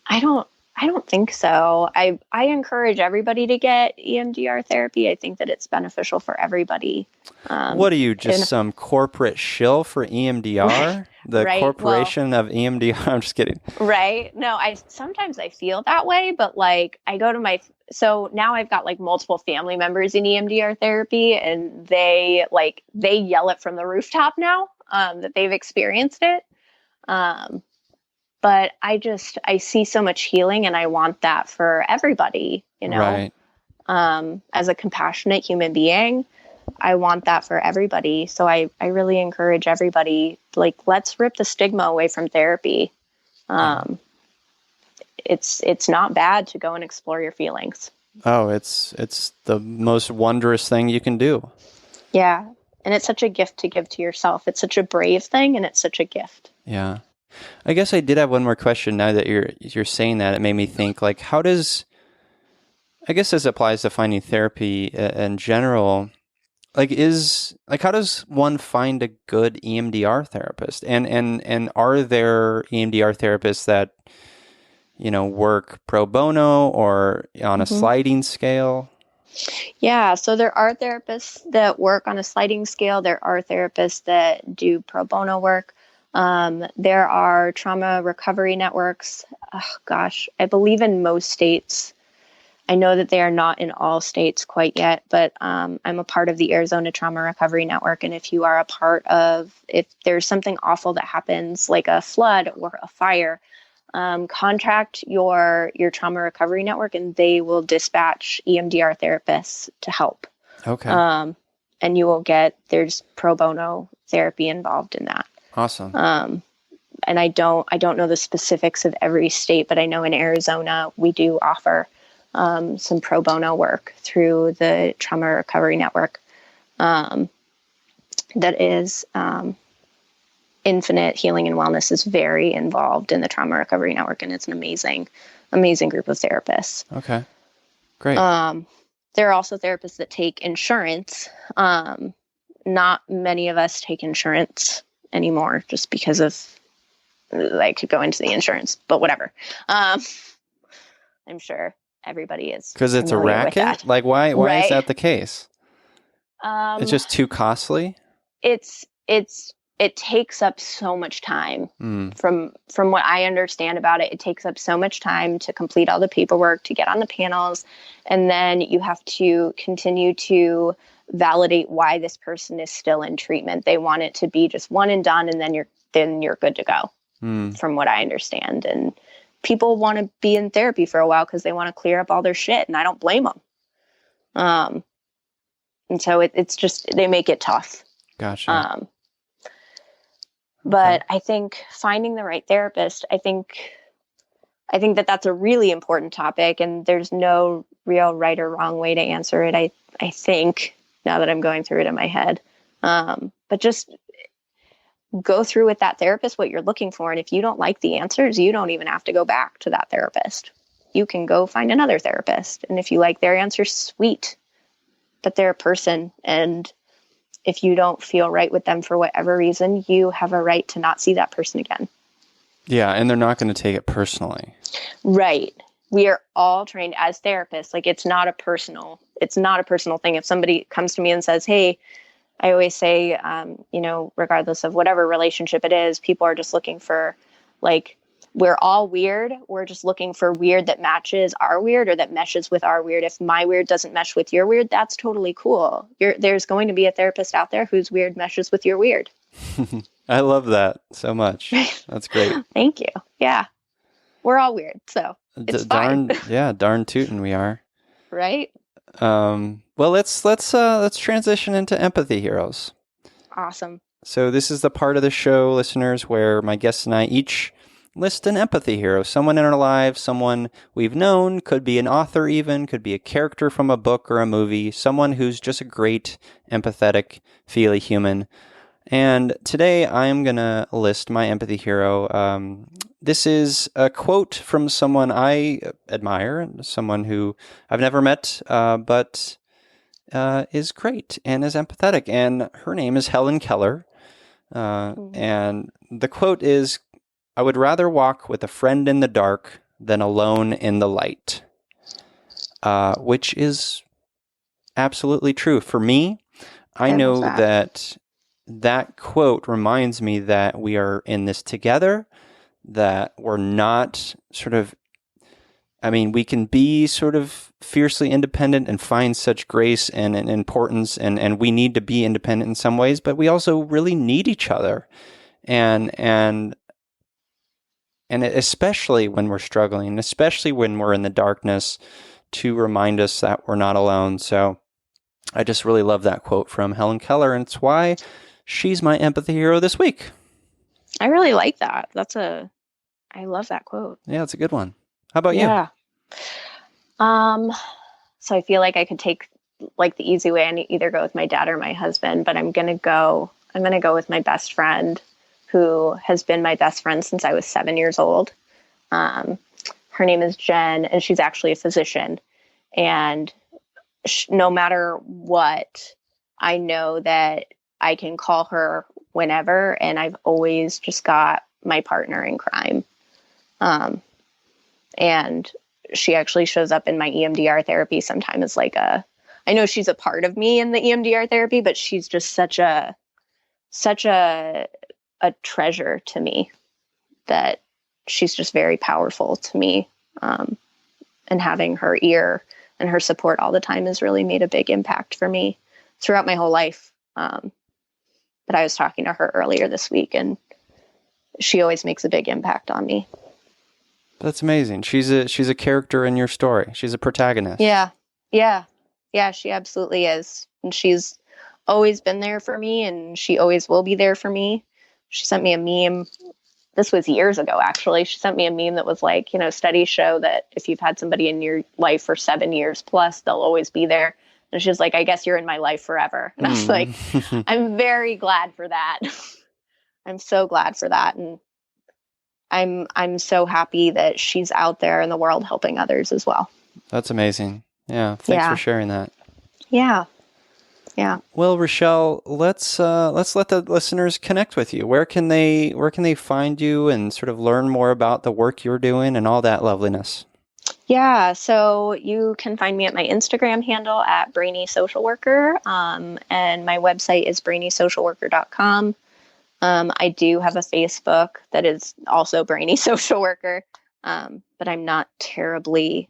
C: I don't think so. I encourage everybody to get EMDR therapy. I think that it's beneficial for everybody.
B: What are you, just some corporate shill for EMDR? The
C: right?
B: corporation of EMDR? I'm just kidding.
C: Right. No, sometimes I feel that way, but like I go to so now I've got like multiple family members in EMDR therapy, and they yell it from the rooftop now that they've experienced it. But I see so much healing, and I want that for everybody,
B: Right.
C: As a compassionate human being, I want that for everybody. So I really encourage everybody, like, let's rip the stigma away from therapy. It's not bad to go and explore your feelings.
B: Oh, it's the most wondrous thing you can do.
C: Yeah. And it's such a gift to give to yourself. It's such a brave thing, and it's such a gift.
B: Yeah. I guess I did have one more question now that you're saying that. It made me think, like, I guess this applies to finding therapy in general. Like, how does one find a good EMDR therapist? And are there EMDR therapists that, work pro bono or on a sliding scale?
C: Yeah, so there are therapists that work on a sliding scale. There are therapists that do pro bono work. There are trauma recovery networks. Oh, gosh, I believe in most states. I know that they are not in all states quite yet, but I'm a part of the Arizona Trauma Recovery Network. And if you are if there's something awful that happens, like a flood or a fire, contact your trauma recovery network, and they will dispatch EMDR therapists to help.
B: Okay.
C: And you will there's pro bono therapy involved in that.
B: Awesome.
C: And I don't know the specifics of every state, but I know in Arizona we do offer some pro bono work through the Trauma Recovery Network. That is Infinite Healing and Wellness is very involved in the Trauma Recovery Network, and it's an amazing, amazing group of therapists.
B: Okay, great.
C: There are also therapists that take insurance. Not many of us take insurance anymore, just because of, I could go into the insurance, but whatever. I'm sure everybody is,
B: because it's a racket. Like, why is that the case? It's just too costly.
C: It takes up so much time. From what I understand about it, it takes up so much time to complete all the paperwork, to get on the panels, and then you have to continue to validate why this person is still in treatment. They want it to be just one and done, and then you're good to go. From what I understand, and people want to be in therapy for a while because they want to clear up all their shit, and I don't blame them. And so it's just, they make it tough.
B: Gotcha.
C: But I think finding the right therapist, I think that that's a really important topic, and there's no real right or wrong way to answer it. I think, now that I'm going through it in my head, but just go through with that therapist what you're looking for. And if you don't like the answers, you don't even have to go back to that therapist. You can go find another therapist. And if you like their answers, sweet, but they're a person. And if you don't feel right with them for whatever reason, you have a right to not see that person again.
B: Yeah. And they're not going to take it personally. Right.
C: We are all trained as therapists. Like, it's not a personal thing. If somebody comes to me and says, hey, I always say, regardless of whatever relationship it is, people are just looking for, like, we're all weird. We're just looking for weird that matches our weird or that meshes with our weird. If my weird doesn't mesh with your weird, that's totally cool. There's going to be a therapist out there whose weird meshes with your weird.
B: I love that so much. That's great.
C: Thank you. Yeah. We're all weird. So it's fine.
B: Darn tootin' we are.
C: Right?
B: Well, let's transition into empathy heroes.
C: Awesome.
B: So this is the part of the show, listeners, where my guests and I each list an empathy hero, someone in our lives, someone we've known, could be an author even, could be a character from a book or a movie, someone who's just a great, empathetic, feely human. And today I'm going to list my empathy hero. This is a quote from someone I admire, someone who I've never met, but is great and is empathetic. And her name is Helen Keller. And the quote is, "I would rather walk with a friend in the dark than alone in the light," which is absolutely true. For me, I know that quote reminds me that we are in this together, that we're not we can be sort of fiercely independent and find such grace and importance, and we need to be independent in some ways, but we also really need each other. And especially when we're struggling, especially when we're in the darkness, to remind us that we're not alone. So I just really love that quote from Helen Keller, and it's why she's my empathy hero this week.
C: I really like that. I love that quote.
B: Yeah, it's a good one. How about you?
C: Yeah. So I feel like I could take like the easy way and either go with my dad or my husband, but I'm going to go with my best friend, who has been my best friend since I was 7 years old. Her name is Jen, and she's actually a physician. And no matter what, I know that I can call her whenever, and I've always just got my partner in crime. And she actually shows up in my EMDR therapy sometimes as I know she's a part of me in the EMDR therapy, but she's just such a treasure to me, that she's just very powerful to me. And having her ear and her support all the time has really made a big impact for me throughout my whole life. But I was talking to her earlier this week, and she always makes a big impact on me.
B: That's amazing. She's a character in your story. She's a protagonist.
C: Yeah, she absolutely is. And she's always been there for me, and she always will be there for me. She sent me a meme. This was years ago, actually. She sent me a meme that was like, studies show that if you've had somebody in your life for 7 years plus, they'll always be there. And she's like, I guess you're in my life forever. And I was like, I'm very glad for that. I'm so glad for that. And I'm so happy that she's out there in the world helping others as well.
B: That's amazing. Yeah. Thanks for sharing that.
C: Yeah. Yeah.
B: Well, Rachelle, let's let the listeners connect with you. Where can they find you and sort of learn more about the work you're doing and all that loveliness?
C: Yeah, so you can find me at my Instagram handle at Brainy Social Worker, and my website is brainysocialworker.com. I do have a Facebook that is also Brainy Social Worker, but I'm not terribly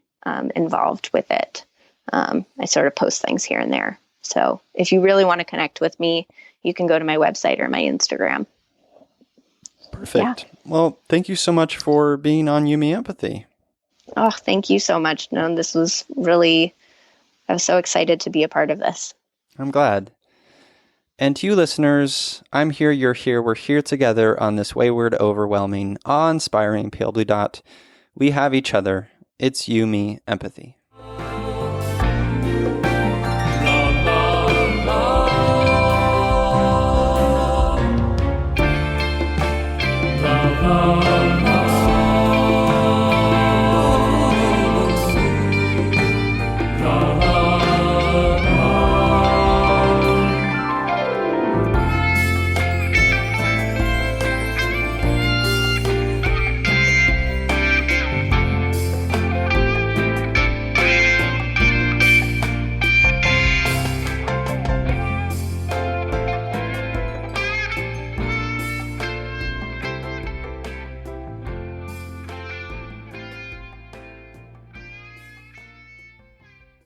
C: involved with it. I sort of post things here and there. So if you really want to connect with me, you can go to my website or my Instagram.
B: Perfect. Yeah. Well, thank you so much for being on You Me Empathy.
C: Oh, thank you so much. No, I was so excited to be a part of this.
B: I'm glad. And to you listeners, I'm here, you're here, we're here together on this wayward, overwhelming, awe-inspiring pale blue dot. We have each other. It's You Me Empathy.